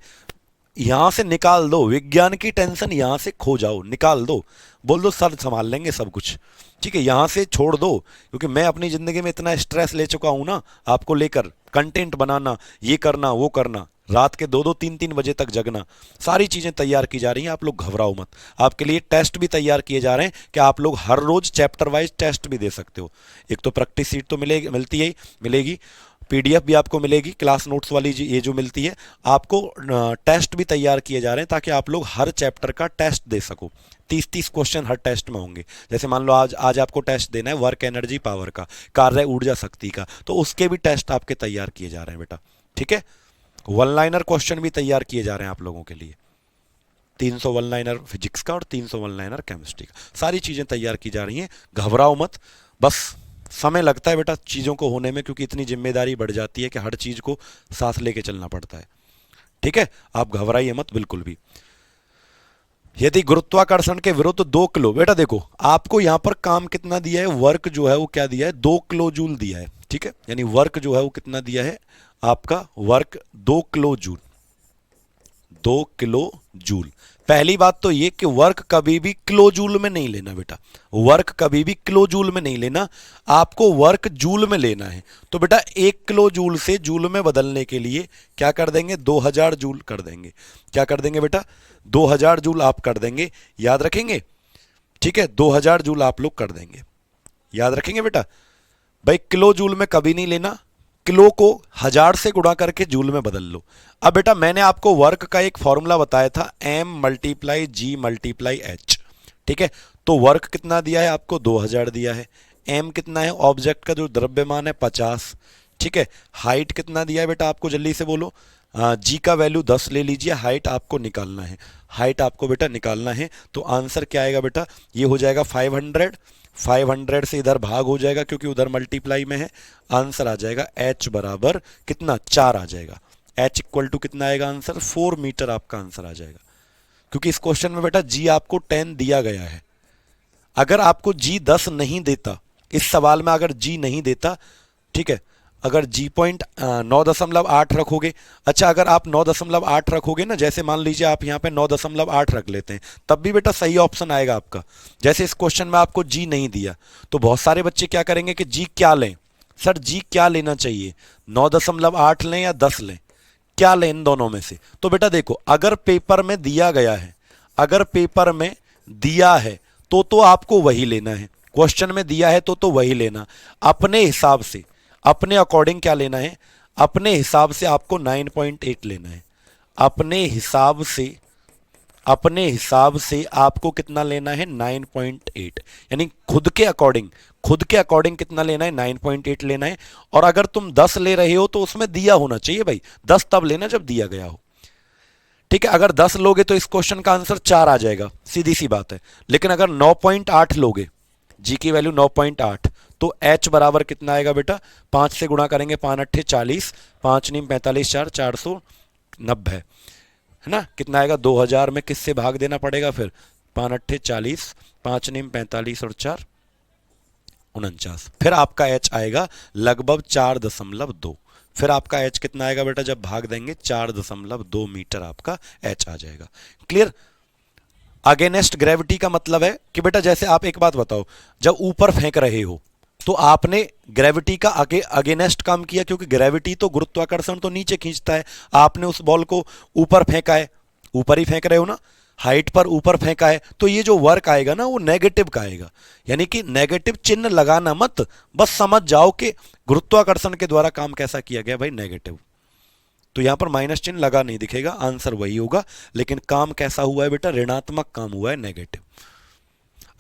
यहां से निकाल दो, विज्ञान की टेंशन यहां से खो जाओ, निकाल दो, बोल दो सर संभाल लेंगे सब कुछ। ठीक है, यहां से छोड़ दो, क्योंकि मैं अपनी जिंदगी में इतना स्ट्रेस ले चुका हूं ना आपको लेकर, कंटेंट बनाना, ये करना वो करना, रात के 2-2 3-3 बजे तक जगना, सारी चीजें तैयार की जा रही हैं, आप लोग घबराओ मत। आपके लिए टेस्ट भी तैयार किए जा रहे हैं कि आप लोग हर रोज चैप्टर वाइज टेस्ट भी दे सकते हो। एक तो प्रैक्टिस सीट तो मिलेगी, मिलती है, मिलेगी, पीडीएफ भी आपको मिलेगी, क्लास नोट्स वाली ये जो मिलती है आपको, टेस्ट भी तैयार किए जा रहे हैं ताकि आप लोग हर चैप्टर का टेस्ट दे सको। 30-30 क्वेश्चन हर टेस्ट में होंगे। जैसे मान लो आज आज आपको टेस्ट देना है वर्क एनर्जी पावर का, कार्य ऊर्जा शक्ति का, तो उसके भी टेस्ट आपके तैयार किए जा रहे हैं बेटा। ठीक है, वन लाइनर क्वेश्चन भी तैयार किए जा रहे हैं आप लोगों के लिए, 300 वन लाइनर फिजिक्स का और 300 वन लाइनर केमिस्ट्री का, सारी चीजें तैयार की जा रही हैं, घबराओ मत। बस समय लगता है बेटा चीजों को होने में, क्योंकि इतनी जिम्मेदारी बढ़ जाती है कि हर चीज को साथ लेके चलना पड़ता है। ठीक है, आप घबराइए मत बिल्कुल भी। यदि गुरुत्वाकर्षण के विरुद्ध 2 किलो, बेटा देखो आपको यहां पर काम कितना दिया है, वर्क जो है वो क्या दिया है, 2 किलो जूल दिया है। ठीक है, यानी वर्क जो है वो कितना दिया है आपका, work 2 kilo joule, 2 kilo joule. पहली बात तो ये कि वर्क कभी भी किलो जूल में नहीं लेना बेटा, वर्क कभी भी किलो जूल में नहीं लेना, आपको वर्क जूल में लेना है। तो बेटा 1 किलो जूल से जूल में बदलने के लिए क्या कर देंगे, 2000 जूल कर देंगे। क्या कर देंगे बेटा, 2000 जूल आप कर देंगे, याद रखेंगे, ठीक है, 2000 जूल आप लोग कर देंगे, याद रखेंगे बेटा। भाई किलो जूल में कभी नहीं लेना, किलो को 1000 से गुणा करके जूल में बदल लो। अब बेटा मैंने आपको वर्क का एक फॉर्मूला बताया था, m मल्टीप्लाई जी मल्टीप्लाई एच, ठीक है। तो वर्क कितना दिया है आपको, 2000 दिया है। m कितना है, ऑब्जेक्ट का जो द्रव्यमान है 50, ठीक है। हाइट कितना दिया है बेटा आपको, जल्दी से बोलो। जी का वैल्यू 10 ले लीजिए, हाइट आपको निकालना है, हाइट आपको बेटा निकालना है। तो आंसर क्या आएगा बेटा, ये हो जाएगा 500, 500 से इधर भाग हो जाएगा क्योंकि उधर मल्टीप्लाई में है, आंसर आ जाएगा h बराबर कितना, 4 आ जाएगा। h इक्वल टू कितना आएगा आंसर, 4 मीटर आपका आंसर आ जाएगा। क्योंकि इस क्वेश्चन में बेटा जी आपको 10 दिया गया है। अगर आपको जी 10 नहीं देता, इस सवाल में अगर जी नहीं देता, ठीक है, अगर जी पॉइंट 9.8 रखोगे, अच्छा अगर आप 9.8 रखोगे ना, जैसे मान लीजिए आप यहाँ पे 9.8 रख लेते हैं, तब भी बेटा सही ऑप्शन आएगा आपका। जैसे इस क्वेश्चन में आपको जी नहीं दिया, तो बहुत सारे बच्चे क्या करेंगे कि जी क्या लें, सर जी क्या लेना चाहिए, 9.8 लें या 10 लें, क्या लें इन दोनों में से। तो बेटा देखो, अगर पेपर में दिया गया है, अगर पेपर में दिया है तो आपको वही लेना है, क्वेश्चन में दिया है तो वही लेना। अपने हिसाब से, अपने अकॉर्डिंग क्या लेना है, अपने हिसाब से आपको 9.8 लेना है, अपने हिसाब से, अपने हिसाब से आपको कितना लेना है, 9.8, यानी खुद के अकॉर्डिंग, खुद के अकॉर्डिंग कितना लेना है, 9.8 लेना है। और अगर तुम 10 ले रहे हो तो उसमें दिया होना चाहिए भाई, 10 तब लेना जब दिया गया हो, ठीक है। अगर 10 लोगे तो इस क्वेश्चन का आंसर 4 आ जाएगा, सीधी सी बात है। लेकिन अगर 9.8 लोगे, जी की वैल्यू 9.8, तो h बराबर कितना आएगा बेटा, 5 से गुणा करेंगे, 5 अट्ठे 40, 5 नीम 45, 4 490 है ना, कितना आएगा, 2000 में किससे भाग देना पड़ेगा फिर, 5 अट्ठे 40, 5 नीम 45 और 4 49, फिर आपका h आएगा लगभग 4.2। फिर आपका h कितना आएगा बेटा, जब भाग देंगे 4.2 मीटर आपका h आ जाएगा। क्लियर। अगेनेस्ट ग्रेविटी का मतलब है कि बेटा जैसे आप एक बात बताओ, जब ऊपर फेंक रहे हो तो आपने ग्रेविटी का अगेनेस्ट काम किया, क्योंकि ग्रेविटी तो, गुरुत्वाकर्षण तो नीचे खींचता है, आपने उस बॉल को ऊपर फेंका है, ऊपर ही फेंक रहे हो ना, हाइट पर ऊपर फेंका है, तो ये जो वर्क आएगा ना वो नेगेटिव का आएगा। यानी कि नेगेटिव चिन्ह लगाना मत, बस समझ जाओ कि गुरुत्वाकर्षण के द्वारा काम कैसा किया गया भाई, नेगेटिव। तो यहां पर माइनस चिन्ह लगा नहीं दिखेगा, आंसर वही होगा, लेकिन काम कैसा हुआ है बेटा, ऋणात्मक काम हुआ है, नेगेटिव।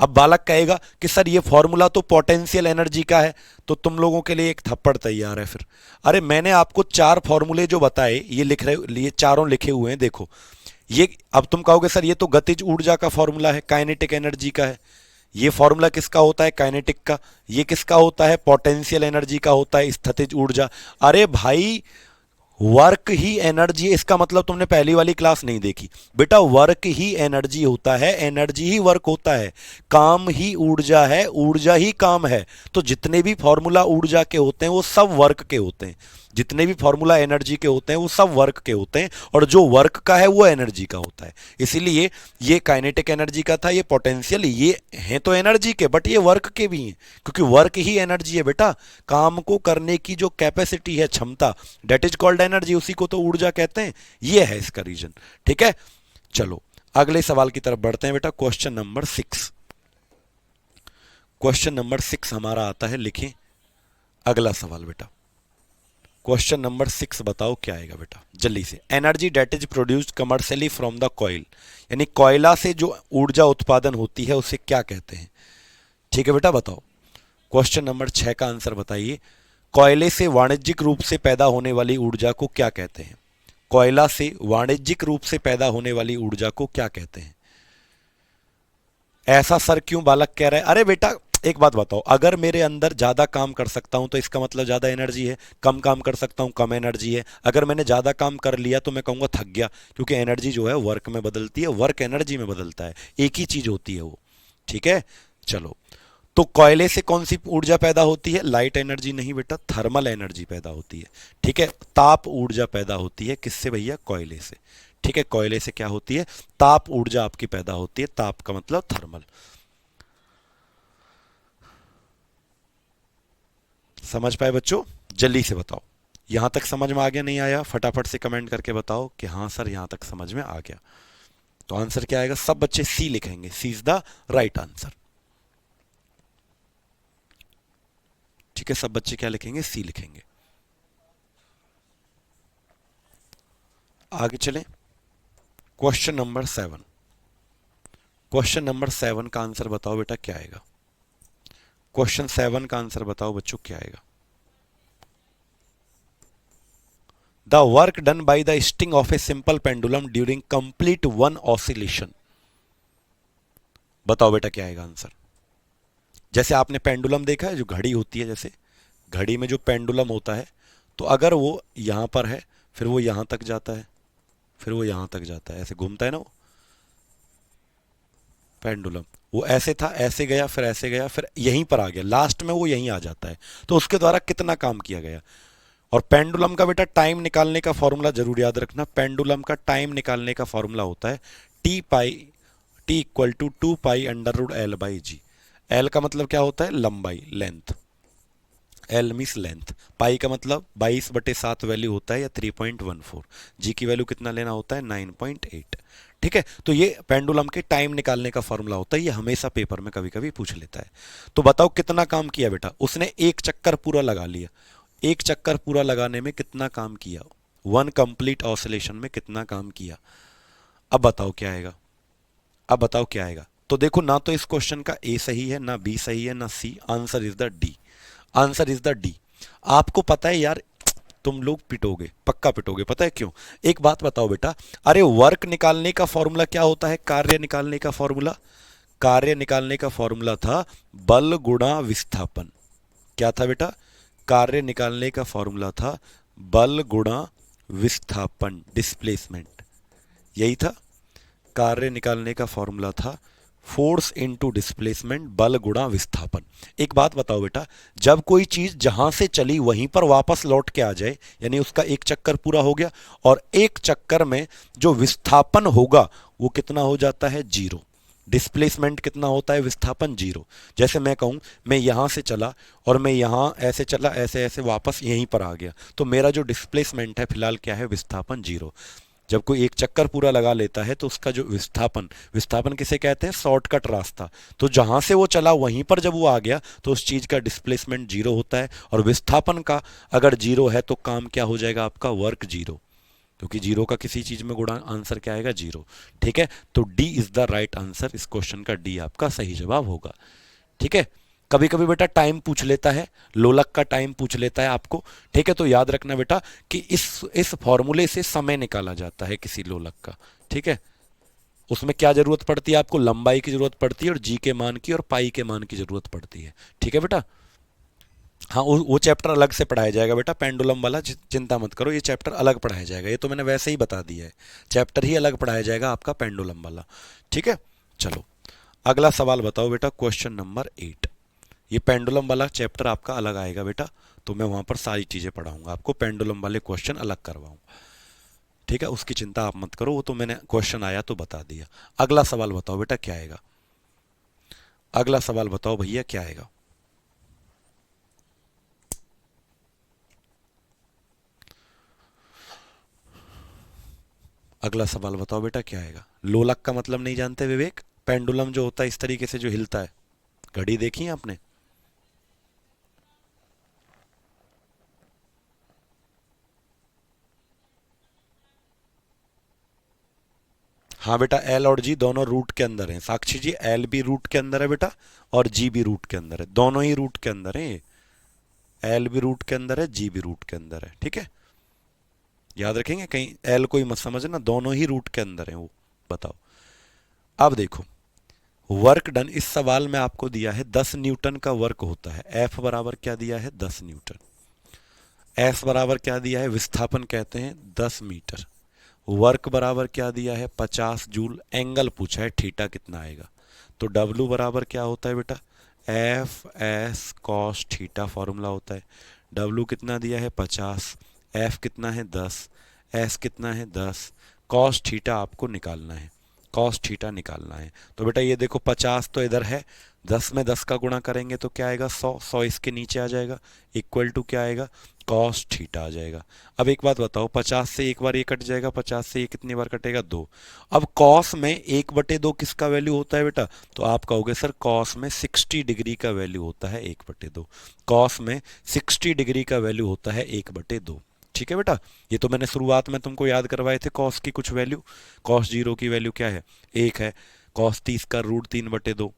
अब बालक कहेगा कि सर ये फॉर्मूला तो पोटेंशियल एनर्जी का है, तो तुम लोगों के लिए एक थप्पड़ तैयार है फिर। अरे मैंने आपको 4 फॉर्मूले जो बताए, ये लिख रहे, ये चारों लिखे हुए हैं, देखो ये। अब तुम कहोगे सर ये तो गतिज ऊर्जा का फॉर्मूला है, काइनेटिक एनर्जी का है। ये फॉर्मूला किसका होता है, काइनेटिक का। ये किसका होता है, पोटेंशियल एनर्जी का होता है, स्थितिज ऊर्जा। अरे भाई वर्क ही एनर्जी, इसका मतलब तुमने पहली वाली क्लास नहीं देखी बेटा, वर्क ही एनर्जी होता है, एनर्जी ही वर्क होता है, काम ही ऊर्जा है, ऊर्जा ही काम है। तो जितने भी फॉर्मूला ऊर्जा के होते हैं वो सब वर्क के होते हैं, जितने भी फॉर्मूला एनर्जी के होते हैं वो सब वर्क के होते हैं, और जो वर्क का है वो एनर्जी का होता है। इसीलिए ये काइनेटिक एनर्जी का था, ये पोटेंशियल, ये हैं तो एनर्जी के, बट ये वर्क के भी हैं, क्योंकि वर्क ही एनर्जी है बेटा। काम को करने की जो कैपेसिटी है, क्षमता, डेट इज कॉल्ड एनर्जी, उसी को तो ऊर्जा कहते हैं। ये है इसका रीजन, ठीक है। चलो अगले सवाल की तरफ बढ़ते हैं बेटा, क्वेश्चन नंबर 6। क्वेश्चन नंबर 6 हमारा आता है, लिखें अगला सवाल बेटा। क्वेश्चन नंबर 6 बताओ क्या आएगा बेटा, जल्दी से। Energy date is produced commercially from the coil, यानी कोयला से जो ऊर्जा उत्पादन होती है उसे क्या कहते हैं, ठीक है बेटा बताओ। क्वेश्चन नंबर 6 का आंसर बताइए। कोयले से वाणिज्यिक रूप से पैदा होने वाली ऊर्जा को क्या कहते हैं, कोयला से वाणिज्यिक रूप से पैदा होने वाली ऊर्जा को क्या कहते हैं। ऐसा सर क्यों बालक कह रहा है, अरे बेटा एक बात बताओ, अगर मेरे अंदर ज्यादा काम कर सकता हूं तो इसका मतलब ज्यादा एनर्जी है, कम काम कर सकता हूं कम एनर्जी है। अगर मैंने ज्यादा काम कर लिया तो मैं कहूंगा थक गया, क्योंकि एनर्जी जो है वर्क में बदलती है, वर्क एनर्जी में बदलता है, एक ही चीज होती है वो, ठीक है। चलो, तो कोयले से कौन सी ऊर्जा पैदा होती है, लाइट एनर्जी नहीं बेटा, थर्मल एनर्जी पैदा होती है, ठीक है। ताप ऊर्जा पैदा होती है किससे भैया, कोयले से, ठीक है, कोयले से क्या होती है, ताप ऊर्जा आपकी पैदा होती है, ताप का मतलब थर्मल। समझ पाए बच्चों? जल्दी से बताओ, यहां तक समझ में आ गया, नहीं आया फटाफट से कमेंट करके बताओ कि हाँ सर यहां तक समझ में आ गया। तो आंसर क्या आएगा, सब बच्चे सी लिखेंगे, सी इज द राइट आंसर। ठीक है, सब बच्चे क्या लिखेंगे, सी लिखेंगे। आगे चलें, क्वेश्चन नंबर 7। क्वेश्चन नंबर 7 का आंसर बताओ बेटा क्या आएगा। क्वेश्चन 7 का आंसर बताओ बच्चों क्या आएगा। The work done by the sting of a simple pendulum during complete one oscillation. बताओ बेटा क्या आएगा आंसर। जैसे आपने पेंडुलम देखा है, जो घड़ी होती है, जैसे घड़ी में जो पेंडुलम होता है, तो अगर वो यहां पर है, फिर वो यहां तक जाता है, फिर वो यहां तक जाता है, ऐसे घूमता है ना वो पेंडुलम। वो ऐसे था, ऐसे गया, फिर ऐसे गया, फिर यहीं पर आ गया, लास्ट में वो यहीं आ जाता है। तो उसके द्वारा कितना काम किया गया। और पेंडुलम का बेटा टाइम निकालने का फॉर्मूला जरूर याद रखना। पेंडुलम का टाइम निकालने का फॉर्मूला होता है T pi, T equal to 2 pi under root L by G. L का मतलब क्या होता है, लंबाई, length. L means length. Pi का मतलब 22/7 वैल्यू होता है या 3.14। जी की वैल्यू कितना लेना होता है, 9.8। ठीक है, तो ये पेंडुलम के टाइम निकालने का फॉर्मूला होता है, ये हमेशा पेपर में कभी कभी पूछ लेता है। तो बताओ कितना काम किया बेटा, उसने एक चक्कर पूरा लगा लिया। एक चक्कर पूरा लगाने में कितना काम किया, वन कंप्लीट ऑसिलेशन में कितना काम किया। अब बताओ क्या आएगा, अब बताओ क्या आएगा। तो देखो, ना तो इस क्वेश्चन का ए सही है, ना बी सही है, ना C, answer is the D. Answer is the D. आपको पता है यार, तुम लोग पिटोगे, पक्का पिटोगे, पता है क्यों। एक बात बताओ बेटा, अरे वर्क निकालने का फॉर्मूला क्या होता है, कार्य निकालने का फॉर्मूला, कार्य निकालने का फॉर्मूला था बल गुणा विस्थापन। क्या था बेटा, कार्य निकालने का फॉर्मूला था बल गुणा विस्थापन, डिस्प्लेसमेंट, यही था। कार्य निकालने का फॉर्मूला था फोर्स इनटू डिस्प्लेसमेंट, बल गुणा विस्थापन। एक बात बताओ बेटा, जब कोई चीज जहां से चली वहीं पर वापस लौट के आ जाए, यानी उसका एक चक्कर पूरा हो गया, और एक चक्कर में जो विस्थापन होगा वो कितना हो जाता है, जीरो। डिस्प्लेसमेंट कितना होता है, विस्थापन जीरो। जैसे मैं कहूं, मैं यहां से चला और मैं यहां ऐसे चला, ऐसे ऐसे वापस यहीं पर आ गया, तो मेरा जो डिस्प्लेसमेंट है फिलहाल क्या है, विस्थापन जीरो। जब कोई एक चक्कर पूरा लगा लेता है तो उसका जो विस्थापन, विस्थापन किसे कहते हैं, शॉर्टकट रास्ता। तो जहां से वो चला वहीं पर जब वो आ गया तो उस चीज का डिस्प्लेसमेंट जीरो होता है, और विस्थापन का अगर जीरो है तो काम क्या हो जाएगा आपका, वर्क जीरो, क्योंकि जीरो का किसी चीज में गुणा, आंसर क्या आएगा, जीरो। ठीक है, तो D is the right answer, इस क्वेश्चन का डी आपका सही जवाब होगा। ठीक है, कभी कभी बेटा टाइम पूछ लेता है, लोलक का टाइम पूछ लेता है आपको। ठीक है, तो याद रखना बेटा कि इस फॉर्मूले से समय निकाला जाता है किसी लोलक का। ठीक है, उसमें क्या जरूरत पड़ती है आपको, लंबाई की जरूरत पड़ती है, और जी के मान की और पाई के मान की जरूरत पड़ती है। ठीक है बेटा, हाँ वो चैप्टर अलग से पढ़ाया जाएगा बेटा, पेंडुलम वाला चिंता मत करो, ये चैप्टर अलग पढ़ाया जाएगा, ये तो मैंने वैसे ही बता दिया है, चैप्टर ही अलग पढ़ाया जाएगा आपका पेंडुलम वाला। ठीक है, चलो अगला सवाल बताओ बेटा, क्वेश्चन नंबर 8। ये पेंडुलम वाला चैप्टर आपका अलग आएगा बेटा, तो मैं वहां पर सारी चीजें पढ़ाऊंगा आपको, पेंडुलम वाले क्वेश्चन अलग करवाऊंगा। ठीक है, उसकी चिंता आप मत करो, वो तो मैंने क्वेश्चन आया तो बता दिया। अगला सवाल बताओ बेटा क्या आएगा, अगला सवाल बताओ भैया क्या आएगा। अगला सवाल बताओ बेटा क्या आएगा। लोलक का मतलब नहीं जानते विवेक, पेंडुलम जो होता है इस तरीके से जो हिलता है, घड़ी देखी है आपने। हाँ बेटा, एल और जी दोनों रूट के अंदर हैं, साक्षी जी एल भी रूट के अंदर है बेटा, और जी भी रूट के अंदर है, दोनों ही रूट के अंदर है। एल भी रूट के अंदर है, जी भी रूट के अंदर है। ठीक है, याद रखेंगे, कहीं एल कोई मत समझना, दोनों ही रूट के अंदर है वो। बताओ, अब देखो, वर्क डन, इस सवाल में आपको दिया है 10 न्यूटन का वर्क होता है, एफ बराबर क्या दिया है, 10 न्यूटन। एफ बराबर क्या दिया है, विस्थापन कहते हैं 10 मीटर। वर्क बराबर क्या दिया है, 50 जूल। एंगल पूछा है, थीटा कितना आएगा। तो डब्ल्यू बराबर क्या होता है बेटा, F S cos theta formula होता है। डब्ल्यू कितना दिया है, 50, एफ कितना है 10, एस कितना है 10, कॉस थीटा आपको निकालना है, कॉस थीटा निकालना है। तो बेटा ये देखो 50 तो इधर है, 10 में 10 का गुणा करेंगे तो क्या आएगा 100, 100 इसके नीचे आ जाएगा, इक्वल टू क्या आएगा कॉस थीटा आ जाएगा। अब एक बात बताओ, 50 से एक बार ये कट जाएगा, 50 से ये कितनी बार कटेगा 2। अब कॉस में 1/2 किसका वैल्यू होता है बेटा, तो आप कहोगे सर कॉस में 60 डिग्री का वैल्यू होता है 1/2, कॉस में 60 डिग्री का वैल्यू होता है 1/2। ठीक है बेटा, ये तो मैंने शुरुआत में तुमको याद करवाए थे कॉस की कुछ वैल्यू। कॉस 0 की वैल्यू क्या है 1 है, कॉस 30 का √3/2।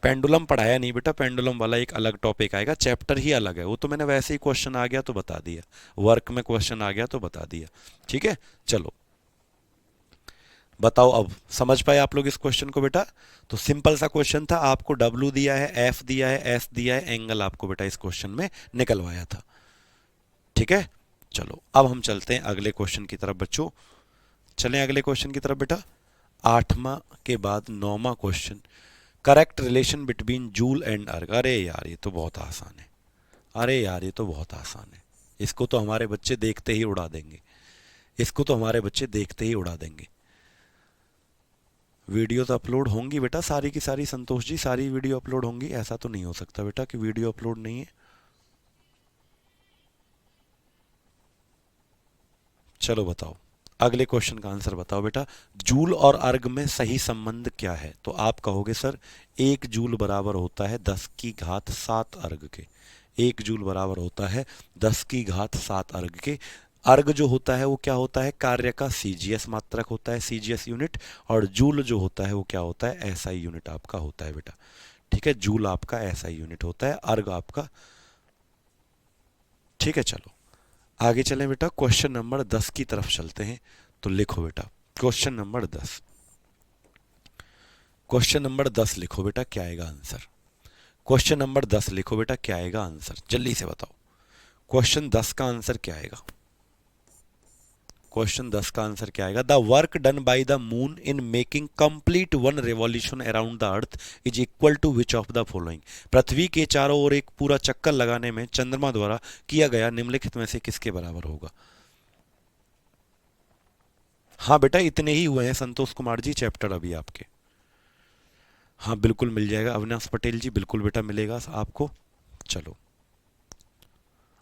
पेंडुलम पढ़ाया नहीं बेटा, पेंडुलम वाला एक अलग टॉपिक आएगा, चैप्टर ही अलग है वो, तो मैंने वैसे ही क्वेश्चन आ गया तो बता दिया, वर्क में क्वेश्चन आ गया तो बता दिया। ठीक है चलो बताओ, अब समझ पाए आप लोग इस क्वेश्चन को बेटा। तो सिंपल सा क्वेश्चन था, आपको डब्ल्यू दिया है, एफ दिया है, एस दिया है, एंगल आपको बेटा इस क्वेश्चन में निकलवाया था। ठीक है चलो अब हम चलते हैं अगले क्वेश्चन की तरफ बच्चों, चलें अगले क्वेश्चन की तरफ बेटा। 8वां के बाद 9वां question, correct relation between joule and erg. अरे यार ये तो बहुत आसान है, अरे यार ये तो बहुत आसान है, इसको तो हमारे बच्चे देखते ही उड़ा देंगे, इसको तो हमारे बच्चे देखते ही उड़ा देंगे। वीडियो तो अपलोड होंगी बेटा सारी की सारी, संतोष जी सारी वीडियो अपलोड होंगी, ऐसा तो नहीं हो सकता बेटा कि वीडियो अपलोड नहीं है। चलो बताओ अगले क्वेश्चन का आंसर बताओ बेटा, जूल और अर्ग में सही संबंध क्या है। तो आप कहोगे सर 1 जूल बराबर होता है 10⁻7 अर्ग के, 1 जूल बराबर होता है 10⁻7 अर्ग के। अर्ग जो होता है वो क्या होता है, कार्य का सीजीएस मात्रक होता है, सीजीएस यूनिट, और जूल जो होता है वो क्या होता है, एसआई यूनिट आपका होता है बेटा। ठीक है, जूल आपका एसआई यूनिट होता है, अर्ग आपका। ठीक है चलो आगे चलें बेटा, क्वेश्चन नंबर 10 की तरफ चलते हैं। तो लिखो बेटा क्वेश्चन नंबर 10, क्वेश्चन नंबर 10 लिखो बेटा क्या आएगा आंसर, क्वेश्चन नंबर 10 लिखो बेटा क्या आएगा आंसर, जल्दी से बताओ क्वेश्चन 10 का आंसर क्या आएगा। क्वेश्चन 10 का आंसर क्या आएगा, the work done by the moon in making complete one revolution around the earth is equal to which of the following. पृथ्वी के चारों ओर एक पूरा चक्कर लगाने में चंद्रमा द्वारा किया गया निम्नलिखित में से किसके बराबर होगा। हाँ बेटा इतने ही हुए हैं संतोष कुमार जी चैप्टर अभी आपके। हाँ बिल्कुल मिल जाएगा अविनाश पटेल जी, बिल्कुल बेटा मिलेगा आपको। चलो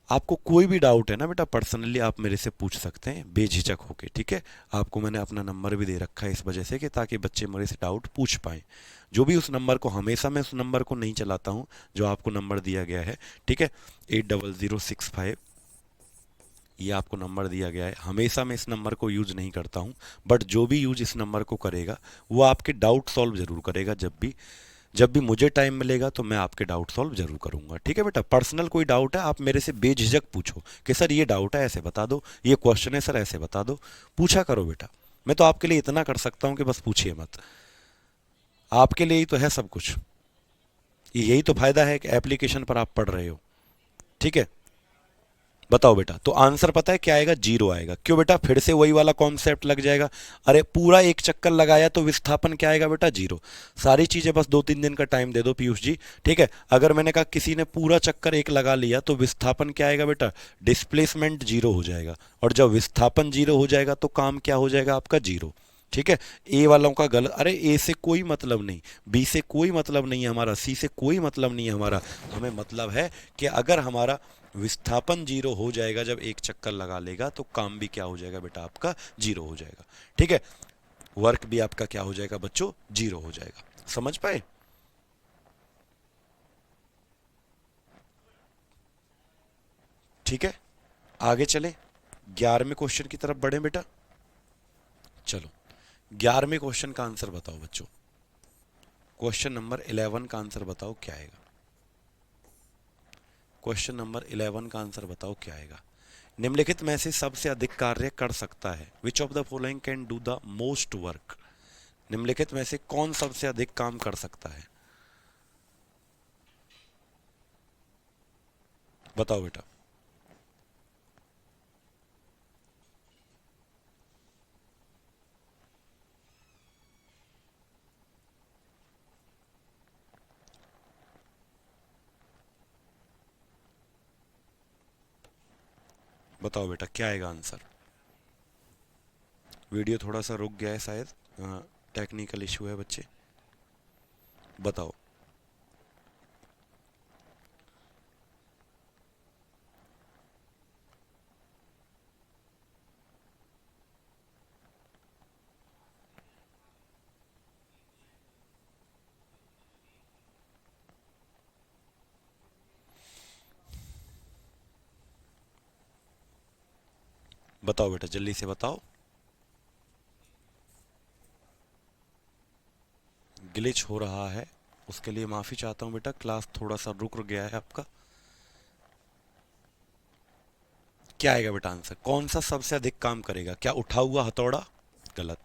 आपको कोई भी डाउट है ना बेटा, पर्सनली आप मेरे से पूछ सकते हैं बेझिझक होके। ठीक है, आपको मैंने अपना नंबर भी दे रखा है इस वजह से कि ताकि बच्चे मेरे से डाउट पूछ पाएँ। जो भी उस नंबर को, हमेशा मैं उस नंबर को नहीं चलाता हूँ जो आपको नंबर दिया गया है। ठीक है 80065, ये आपको नंबर दिया गया है, हमेशा मैं इस नंबर को यूज नहीं करता हूँ, बट जो भी यूज इस नंबर को करेगा वो आपके डाउट सॉल्व जरूर करेगा। जब भी मुझे टाइम मिलेगा तो मैं आपके डाउट सॉल्व जरूर करूंगा। ठीक है बेटा, पर्सनल कोई डाउट है आप मेरे से बेझिझक पूछो कि सर ये डाउट है ऐसे बता दो, ये क्वेश्चन है सर ऐसे बता दो, पूछा करो बेटा। मैं तो आपके लिए इतना कर सकता हूँ कि बस पूछिए मत, आपके लिए ही तो है सब कुछ, यही तो फायदा है कि एप्लीकेशन पर आप पढ़ रहे हो। ठीक है बताओ बेटा, तो आंसर पता है क्या आएगा, 0 आएगा। क्यों बेटा, फिर से वही वाला कॉन्सेप्ट लग जाएगा। अरे पूरा एक चक्कर लगाया तो विस्थापन क्या आएगा बेटा, 0। सारी चीजें बस 2-3 दिन का टाइम दे दो पीयूष जी। ठीक है, अगर मैंने कहा किसी ने पूरा चक्कर एक लगा लिया तो विस्थापन क्या आएगा बेटा, डिस्प्लेसमेंट 0 हो जाएगा, और जब विस्थापन 0 हो जाएगा तो काम क्या हो जाएगा आपका, 0। ठीक है, ए वालों का गलत, अरे ए से कोई मतलब नहीं, बी से कोई मतलब नहीं है हमारा, सी से कोई मतलब नहीं है हमारा, हमें मतलब है कि अगर हमारा विस्थापन 0 हो जाएगा जब एक चक्कर लगा लेगा तो काम भी क्या हो जाएगा बेटा आपका, 0 हो जाएगा। ठीक है, वर्क भी आपका क्या हो जाएगा बच्चों, 0 हो जाएगा। समझ पाए। ठीक है आगे चले, 11वें क्वेश्चन की तरफ बढ़े बेटा। चलो 11वें क्वेश्चन का आंसर बताओ बच्चों, क्वेश्चन नंबर 11 का आंसर बताओ क्या आएगा, क्वेश्चन नंबर 11 का आंसर बताओ क्या आएगा। निम्नलिखित में से सबसे अधिक कार्य कर सकता है, विच of the following can do the most work. निम्नलिखित में से कौन सबसे अधिक काम कर सकता है, बताओ बेटा। बताओ बेटा क्या आएगा आंसर, वीडियो थोड़ा सा रुक गया है शायद, टेक्निकल इशू है बच्चे। बताओ। बताओ बेटा जल्दी से बताओ। ग्लिच हो रहा है, उसके लिए माफ़ी चाहता हूँ बेटा, क्लास थोड़ा सा रुक गया है आपका। क्या आएगा बेटा आंसर? कौन सा सबसे अधिक काम करेगा? क्या उठा हुआ हथौड़ा? गलत।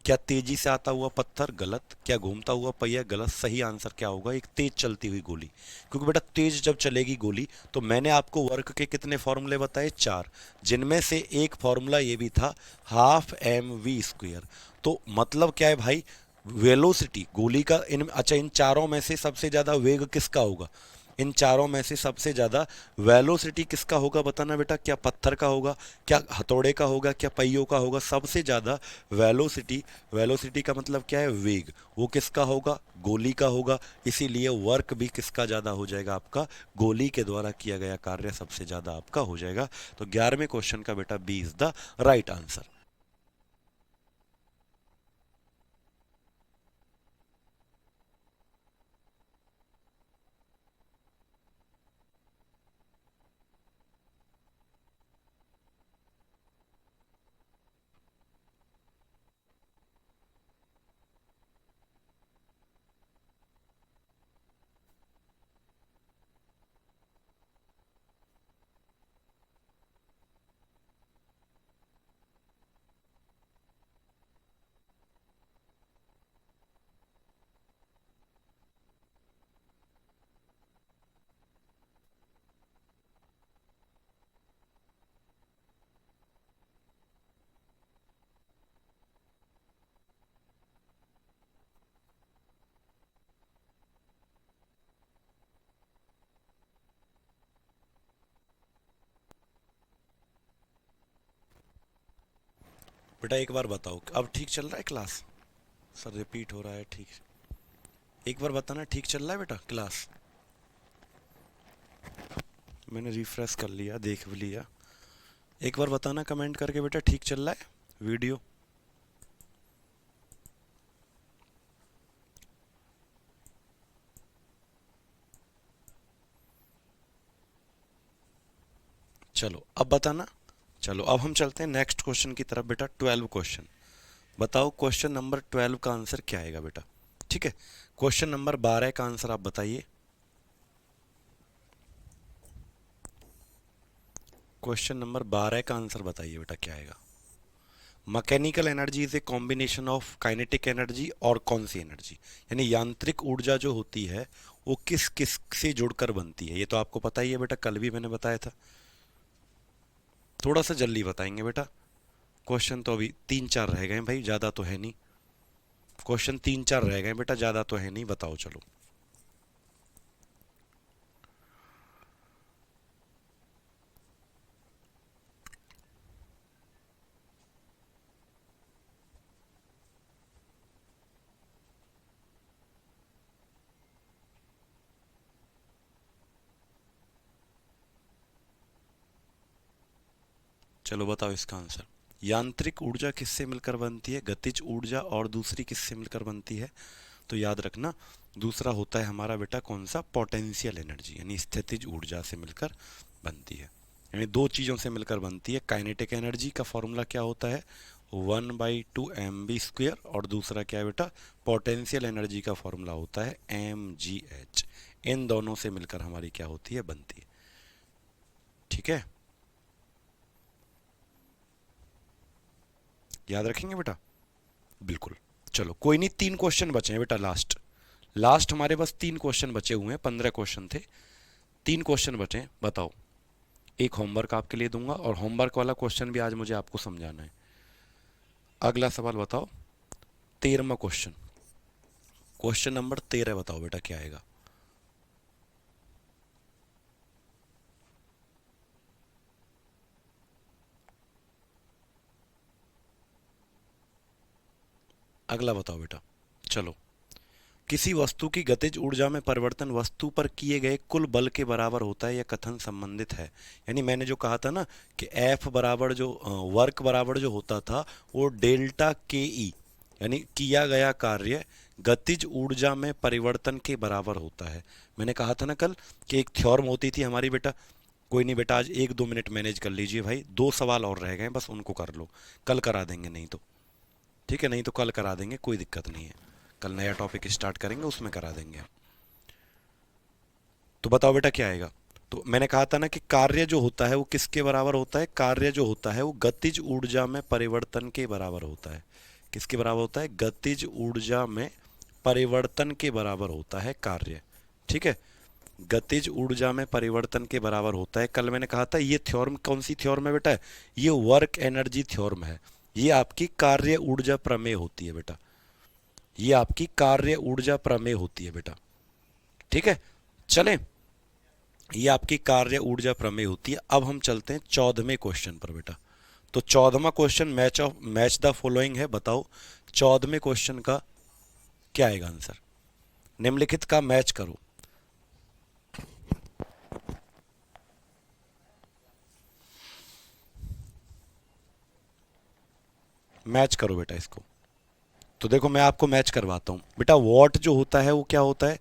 क्या तेजी से आता हुआ पत्थर? गलत। क्या घूमता हुआ पहिया? गलत। सही आंसर क्या होगा? एक तेज चलती हुई गोली। क्योंकि बेटा तेज जब चलेगी गोली, तो मैंने आपको वर्क के कितने फॉर्मूले बताए? 4, जिनमें से एक फॉर्मूला ये भी था, हाफ एम वी स्क्वेयर। तो मतलब क्या है भाई? वेलोसिटी गोली का इन, अच्छा, इन चारों में से सबसे ज्यादा वेग किसका होगा? इन चारों में से सबसे ज्यादा वेलोसिटी किसका होगा बताना बेटा? क्या पत्थर का होगा, क्या हथौड़े का होगा, क्या पहियों का होगा? सबसे ज्यादा वेलोसिटी, वेलोसिटी का मतलब क्या है? वेग। वो किसका होगा? गोली का होगा। इसीलिए वर्क भी किसका ज्यादा हो जाएगा? आपका गोली के द्वारा किया गया कार्य सबसे ज्यादा आपका हो जाएगा। तो 11वें क्वेश्चन का बेटा B is the right answer. बेटा एक बार बताओ, अब ठीक चल रहा है क्लास? सर रिपीट हो रहा है, ठीक। एक बार बताना, ठीक चल रहा है बेटा क्लास? मैंने रिफ्रेश कर लिया, देख भी लिया। एक बार बताना कमेंट करके बेटा, ठीक चल रहा है वीडियो? चलो अब बताना। चलो अब हम चलते हैं नेक्स्ट क्वेश्चन की तरफ बेटा, 12 क्वेश्चन। बताओ क्वेश्चन नंबर 12 का आंसर क्या आएगा बेटा? ठीक है, क्वेश्चन नंबर 12 का आंसर आप बताइए। क्वेश्चन नंबर 12 का आंसर बताइए बेटा, क्या आएगा? Mechanical energy is a combination of kinetic energy और कौन सी एनर्जी? यानी यांत्रिक ऊर्जा जो होती है वो किस किस से जुड़कर बनती है? ये तो आपको पता ही है बेटा, कल भी मैंने बताया था। थोड़ा सा जल्दी बताएंगे बेटा, क्वेश्चन तो अभी 3-4 रह गए भाई, ज़्यादा तो है नहीं। क्वेश्चन 3-4 रह गए बेटा, ज़्यादा तो है नहीं, बताओ चलो। चलो बताओ इसका आंसर। यांत्रिक ऊर्जा किससे मिलकर बनती है? गतिज ऊर्जा। और दूसरी किससे मिलकर बनती है? तो याद रखना, दूसरा होता है हमारा बेटा कौन सा? पोटेंशियल एनर्जी, यानी स्थितिज ऊर्जा से मिलकर बनती है। यानी दो चीज़ों से मिलकर बनती है। काइनेटिक एनर्जी का फॉर्मूला क्या होता है? 1/2 mv स्क्वेयर। और दूसरा क्या है बेटा? पोटेंशियल एनर्जी का फॉर्मूला होता है mgh। इन दोनों से मिलकर हमारी क्या होती है? बनती है। ठीक है, याद रखेंगे बेटा? बिल्कुल। चलो कोई नहीं, 3 क्वेश्चन बचे हैं बेटा, लास्ट। लास्ट हमारे पास 3 क्वेश्चन बचे हुए हैं, 15 क्वेश्चन थे। 3 क्वेश्चन बचे हैं, बताओ। एक होमवर्क आपके लिए दूंगा, और होमवर्क वाला क्वेश्चन भी आज मुझे आपको समझाना है। अगला सवाल बताओ, 13वां क्वेश्चन। क्वेश्चन नंबर 13 बताओ बेटा, क्या आएगा? अगला बताओ बेटा। चलो, किसी वस्तु की गतिज ऊर्जा में परिवर्तन वस्तु पर किए गए कुल बल के बराबर होता है, यह कथन संबंधित है। यानी मैंने जो कहा था ना कि एफ बराबर जो वर्क बराबर जो होता था वो डेल्टा के ई, यानी किया गया कार्य गतिज ऊर्जा में परिवर्तन के बराबर होता है। मैंने कहा था ना कल कि एक थ्योरम होती थी हमारी बेटा। कोई नहीं बेटा, आज 1-2 मिनट मैनेज कर लीजिए भाई, 2 सवाल और रह गए, बस उनको कर लो, कल करा देंगे नहीं तो। ठीक है, नहीं तो कल करा देंगे, कोई दिक्कत नहीं है। कल नया टॉपिक स्टार्ट करेंगे, उसमें करा देंगे। तो बताओ बेटा क्या आएगा। तो मैंने कहा था ना कि कार्य जो होता है वो किसके बराबर होता है, कार्य जो होता है वो गतिज ऊर्जा में परिवर्तन के बराबर होता है। किसके बराबर होता है, गतिज ऊर्जा में परिवर्तन के बराबर होता है कार्य। ठीक है, गतिज ऊर्जा में परिवर्तन के बराबर होता है। कल मैंने कहा था ये थ्योरम कौन सी थ्योरम है बेटा, ये वर्क एनर्जी थ्योरम है। ये आपकी कार्य ऊर्जा प्रमेय होती है बेटा, ये आपकी कार्य ऊर्जा प्रमेय होती है बेटा। ठीक है, चलें, ये आपकी कार्य ऊर्जा प्रमेय होती है। अब हम चलते हैं 14वें क्वेश्चन पर बेटा। तो 14वां क्वेश्चन मैच द फॉलोइंग है। बताओ 14वें क्वेश्चन का क्या आएगा आंसर, निम्नलिखित का मैच करो। मैच करो बेटा इसको। तो देखो मैं आपको मैच करवाता हूं बेटा। वॉट जो होता है वो क्या होता है,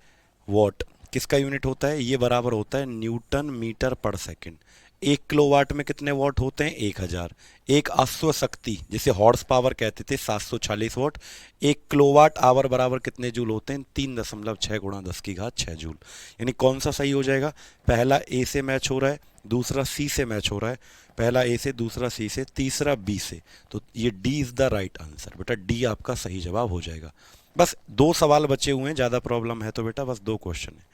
वॉट किसका यूनिट होता है, ये बराबर होता है न्यूटन मीटर पर सेकंड। 1 किलोवाट में कितने वॉट होते हैं, 1000। एक अश्व शक्ति जिसे हॉर्स पावर कहते थे, 740 वॉट। 1 किलोवाट आवर बराबर कितने जूल होते हैं, 3.6 गुणा 10 की घात 6 जूल। यानी कौन सा सही हो जाएगा, पहला ए से मैच हो रहा है, दूसरा सी से मैच हो रहा है, पहला ए से, दूसरा सी से, तीसरा बी से। तो ये D is the right answer बेटा, डी आपका सही जवाब हो जाएगा। बस 2 सवाल बचे हुए हैं, ज़्यादा प्रॉब्लम है तो बेटा बस 2 क्वेश्चन है।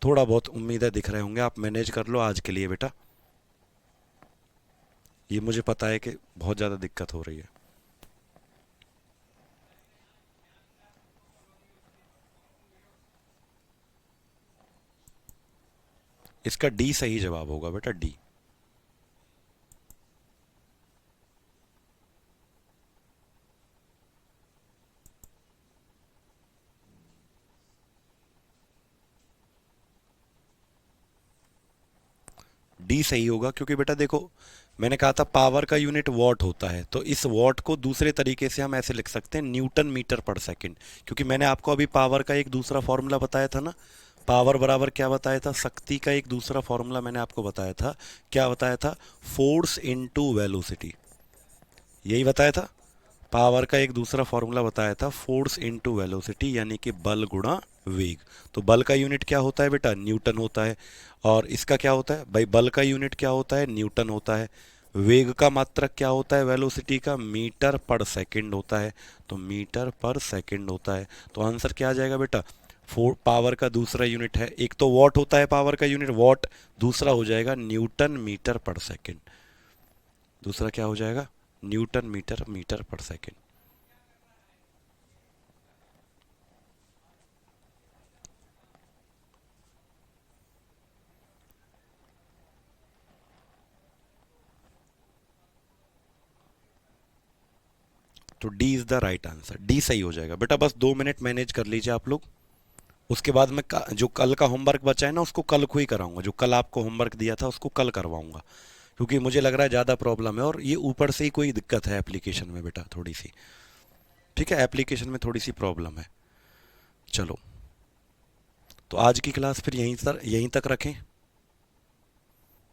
थोड़ा बहुत उम्मीद है दिख रहे होंगे, आप मैनेज कर लो आज के लिए बेटा। ये मुझे पता है कि बहुत ज़्यादा दिक्कत हो रही है। इसका डी सही जवाब होगा बेटा, डी। डी सही होगा क्योंकि बेटा देखो मैंने कहा था पावर का यूनिट वॉट होता है, तो इस वॉट को दूसरे तरीके से हम ऐसे लिख सकते हैं न्यूटन मीटर पर सेकंड। क्योंकि मैंने आपको अभी पावर का एक दूसरा फॉर्मूला बताया था ना, पावर बराबर क्या बताया था, शक्ति का एक दूसरा फॉर्मूला मैंने आपको बताया था। क्या बताया था, फोर्स इनटू वेलोसिटी, यही बताया था। पावर का एक दूसरा फॉर्मूला बताया था फोर्स इनटू वेलोसिटी, यानी कि बल गुणा वेग। तो बल का यूनिट क्या होता है बेटा, न्यूटन होता है। और इसका क्या होता है भाई, बल का यूनिट क्या होता है, न्यूटन होता है। वेग का मात्रक क्या होता है, वेलोसिटी का, मीटर पर सेकंड होता है। तो मीटर पर सेकंड होता है। तो आंसर क्या आ जाएगा बेटा, फोर पावर का दूसरा यूनिट है, एक तो वॉट होता है पावर का यूनिट वॉट, दूसरा हो जाएगा न्यूटन मीटर पर सेकंड। दूसरा क्या हो जाएगा, न्यूटन मीटर मीटर पर सेकंड। तो D is the right answer, D सही हो जाएगा बेटा। बस 2 मिनट मैनेज कर लीजिए आप लोग। उसके बाद मैं जो कल का होमवर्क बचा है ना उसको कल को ही कराऊंगा, जो कल आपको होमवर्क दिया था उसको कल करवाऊंगा। क्योंकि मुझे लग रहा है ज़्यादा प्रॉब्लम है और ये ऊपर से ही कोई दिक्कत है एप्लीकेशन में बेटा थोड़ी सी। ठीक है, एप्लीकेशन में थोड़ी सी प्रॉब्लम है। चलो, तो आज की क्लास फिर यहीं तक रखें।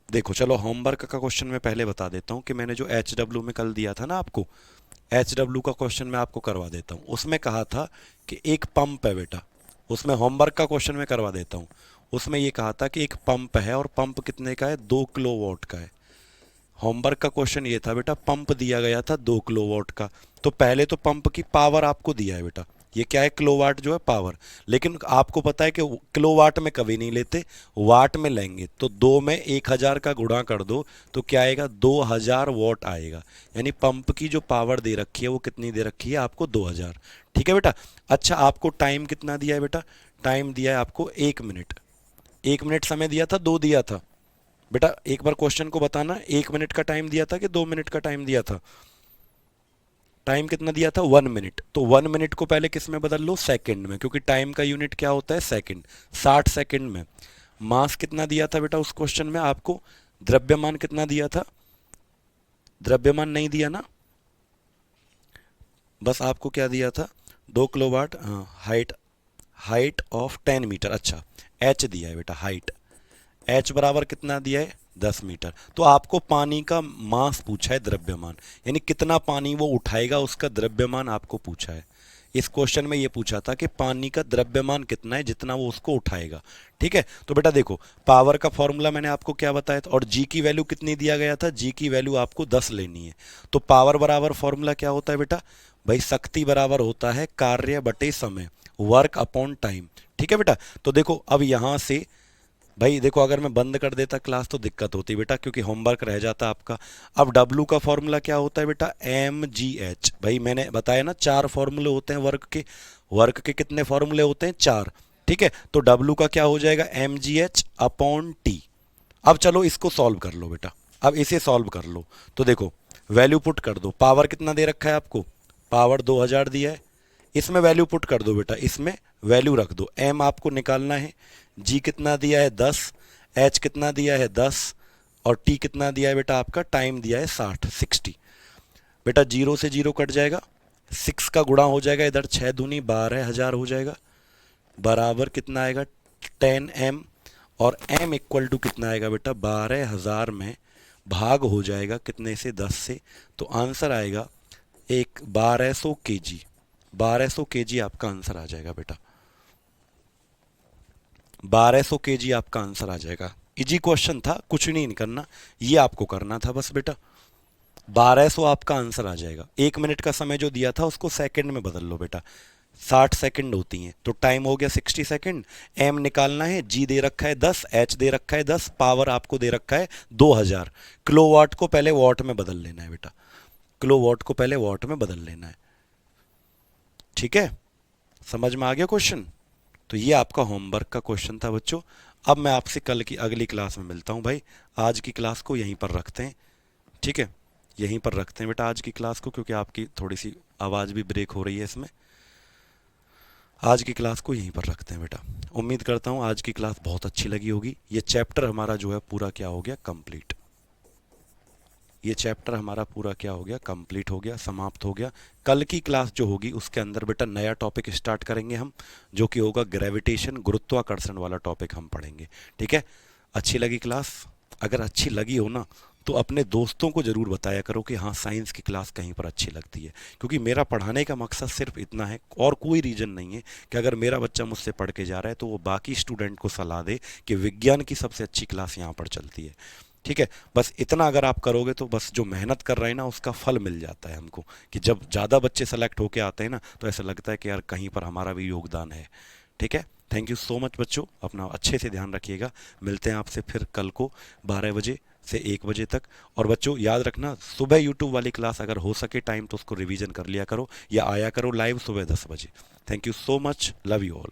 देखो चलो, होमवर्क का क्वेश्चन मैं पहले बता देता हूँ कि मैंने जो HW में कल दिया था ना आपको, HW का क्वेश्चन मैं आपको करवा देता हूँ। उसमें कहा था कि एक पंप है बेटा, उसमें होमवर्क का क्वेश्चन मैं करवा देता हूँ। उसमें ये कहा था कि एक पंप है और पंप कितने का है, 2 किलोवाट का है। होमवर्क का क्वेश्चन ये था बेटा, पंप दिया गया था 2 किलोवाट का। तो पहले तो पंप की पावर आपको दिया है बेटा, ये क्या है, किलोवाट जो है पावर। लेकिन आपको पता है कि किलोवाट में कभी नहीं लेते, वाट में लेंगे। तो 2 में 1000 का गुणा कर दो तो क्या आएगा, 2000 वॉट आएगा। यानी पंप की जो पावर दे रखी है वो कितनी दे रखी है आपको, 2000। ठीक है बेटा। अच्छा, आपको टाइम कितना दिया है बेटा, टाइम दिया है आपको 1 मिनट। 1 मिनट समय दिया था, 2 दिया था बेटा, एक बार क्वेश्चन को बताना, 1 मिनट का टाइम दिया था कि 2 मिनट का टाइम दिया था। टाइम कितना दिया था 1 मिनट, तो 1 मिनट को पहले किस में बदल लो, सेकंड में, क्योंकि टाइम का यूनिट क्या होता है, सेकंड। 60 सेकंड में। मास कितना दिया था बेटा उस क्वेश्चन में आपको, द्रव्यमान कितना दिया था, द्रव्यमान नहीं दिया ना, बस आपको क्या दिया था, 2 kilowatt. Height, height of 10 metre, अच्छा एच दिया है बेटा, हाइट एच बराबर कितना दिया है, 10 मीटर। तो आपको पानी का मास पूछा है, द्रव्यमान, यानी कितना पानी वो उठाएगा उसका द्रव्यमान आपको पूछा है। इस क्वेश्चन में ये पूछा था कि पानी का द्रव्यमान कितना है जितना वो उसको उठाएगा। ठीक है, तो बेटा देखो पावर का फॉर्मूला मैंने आपको क्या बताया था, और जी की वैल्यू कितनी दिया गया था, जी की वैल्यू आपको 10 लेनी है। तो पावर बराबर फॉर्मूला क्या होता है बेटा, भाई शक्ति बराबर होता है कार्य बटे समय, वर्क अपॉन टाइम। ठीक है बेटा, तो देखो अब यहां से भाई देखो अगर मैं बंद कर देता क्लास तो दिक्कत होती बेटा, क्योंकि होमवर्क रह जाता आपका। अब डब्लू का फॉर्मूला क्या होता है बेटा, mgh। भाई मैंने बताया ना 4 फॉर्मूले होते हैं वर्क के, वर्क के कितने फॉर्मूले होते हैं, 4। ठीक है, तो डब्लू का क्या हो जाएगा, mgh अपॉन टी। अब चलो इसको सॉल्व कर लो बेटा, अब इसे सॉल्व कर लो। तो देखो वैल्यू पुट कर दो, पावर कितना दे रखा है आपको, पावर 2000 दिया है, इसमें वैल्यू पुट कर दो बेटा, इसमें वैल्यू रख दो। एम आपको निकालना है, जी कितना दिया है 10, एच कितना दिया है 10, और टी कितना दिया है बेटा आपका, टाइम दिया है 60। बेटा 0 से 0 कट जाएगा, 6 का गुणा हो जाएगा इधर, 6 दूनी 12,000 हो जाएगा, बराबर कितना आएगा 10m, और m इक्वल टू कितना आएगा बेटा 12,000 में भाग हो जाएगा कितने से, 10 से, तो आंसर आएगा एक 1200 kg। 1200 kg आपका आंसर आ जाएगा बेटा, 1200 kg आपका आंसर आ जाएगा। इजी क्वेश्चन था, कुछ नहीं करना, ये आपको करना था बस बेटा। 1200 आपका आंसर आ जाएगा। 1 मिनट का समय जो दिया था उसको सेकंड में बदल लो बेटा, 60 सेकंड होती हैं, तो टाइम हो गया 60 सेकंड। एम निकालना है, जी दे रखा है 10, एच दे रखा है 10, पावर आपको दे रखा है 2000। किलोवाट को पहले वॉट में बदल लेना है बेटा, किलोवाट को पहले वॉट में बदल लेना है। ठीक है, समझ में आ गया क्वेश्चन। तो ये आपका होमवर्क का क्वेश्चन था बच्चों। अब मैं आपसे कल की अगली क्लास में मिलता हूँ भाई, आज की क्लास को यहीं पर रखते हैं। ठीक है, यहीं पर रखते हैं बेटा आज की क्लास को, क्योंकि आपकी थोड़ी सी आवाज़ भी ब्रेक हो रही है इसमें। आज की क्लास को यहीं पर रखते हैं बेटा। उम्मीद करता हूँ आज की क्लास बहुत अच्छी लगी होगी। ये चैप्टर हमारा जो है पूरा क्या हो गया, कंप्लीट। ये चैप्टर हमारा पूरा क्या हो गया, कंप्लीट हो गया, समाप्त हो गया। कल की क्लास जो होगी उसके अंदर बेटा नया टॉपिक स्टार्ट करेंगे हम, जो कि होगा ग्रेविटेशन, गुरुत्वाकर्षण वाला टॉपिक हम पढ़ेंगे। ठीक है, अच्छी लगी क्लास, अगर अच्छी लगी हो ना तो अपने दोस्तों को ज़रूर बताया करो कि हाँ साइंस की क्लास कहीं पर अच्छी लगती है, क्योंकि मेरा पढ़ाने का मकसद सिर्फ इतना है और कोई रीज़न नहीं है कि अगर मेरा बच्चा मुझसे पढ़ के जा रहा है तो वो बाकी स्टूडेंट को सलाह दे कि विज्ञान की सबसे अच्छी क्लास यहाँ पर चलती है। ठीक है, बस इतना अगर आप करोगे तो बस जो मेहनत कर रहे हैं ना उसका फल मिल जाता है हमको, कि जब ज़्यादा बच्चे सेलेक्ट होके आते हैं ना तो ऐसा लगता है कि यार कहीं पर हमारा भी योगदान है। ठीक है, थैंक यू सो मच बच्चों, अपना अच्छे से ध्यान रखिएगा। मिलते हैं आपसे फिर कल को 12 बजे से 1 बजे तक। और बच्चों याद रखना, सुबह यूट्यूब वाली क्लास अगर हो सके टाइम तो उसको रिवीजन कर लिया करो, या आया करो लाइव सुबह 10 बजे। Thank you so much, love you all.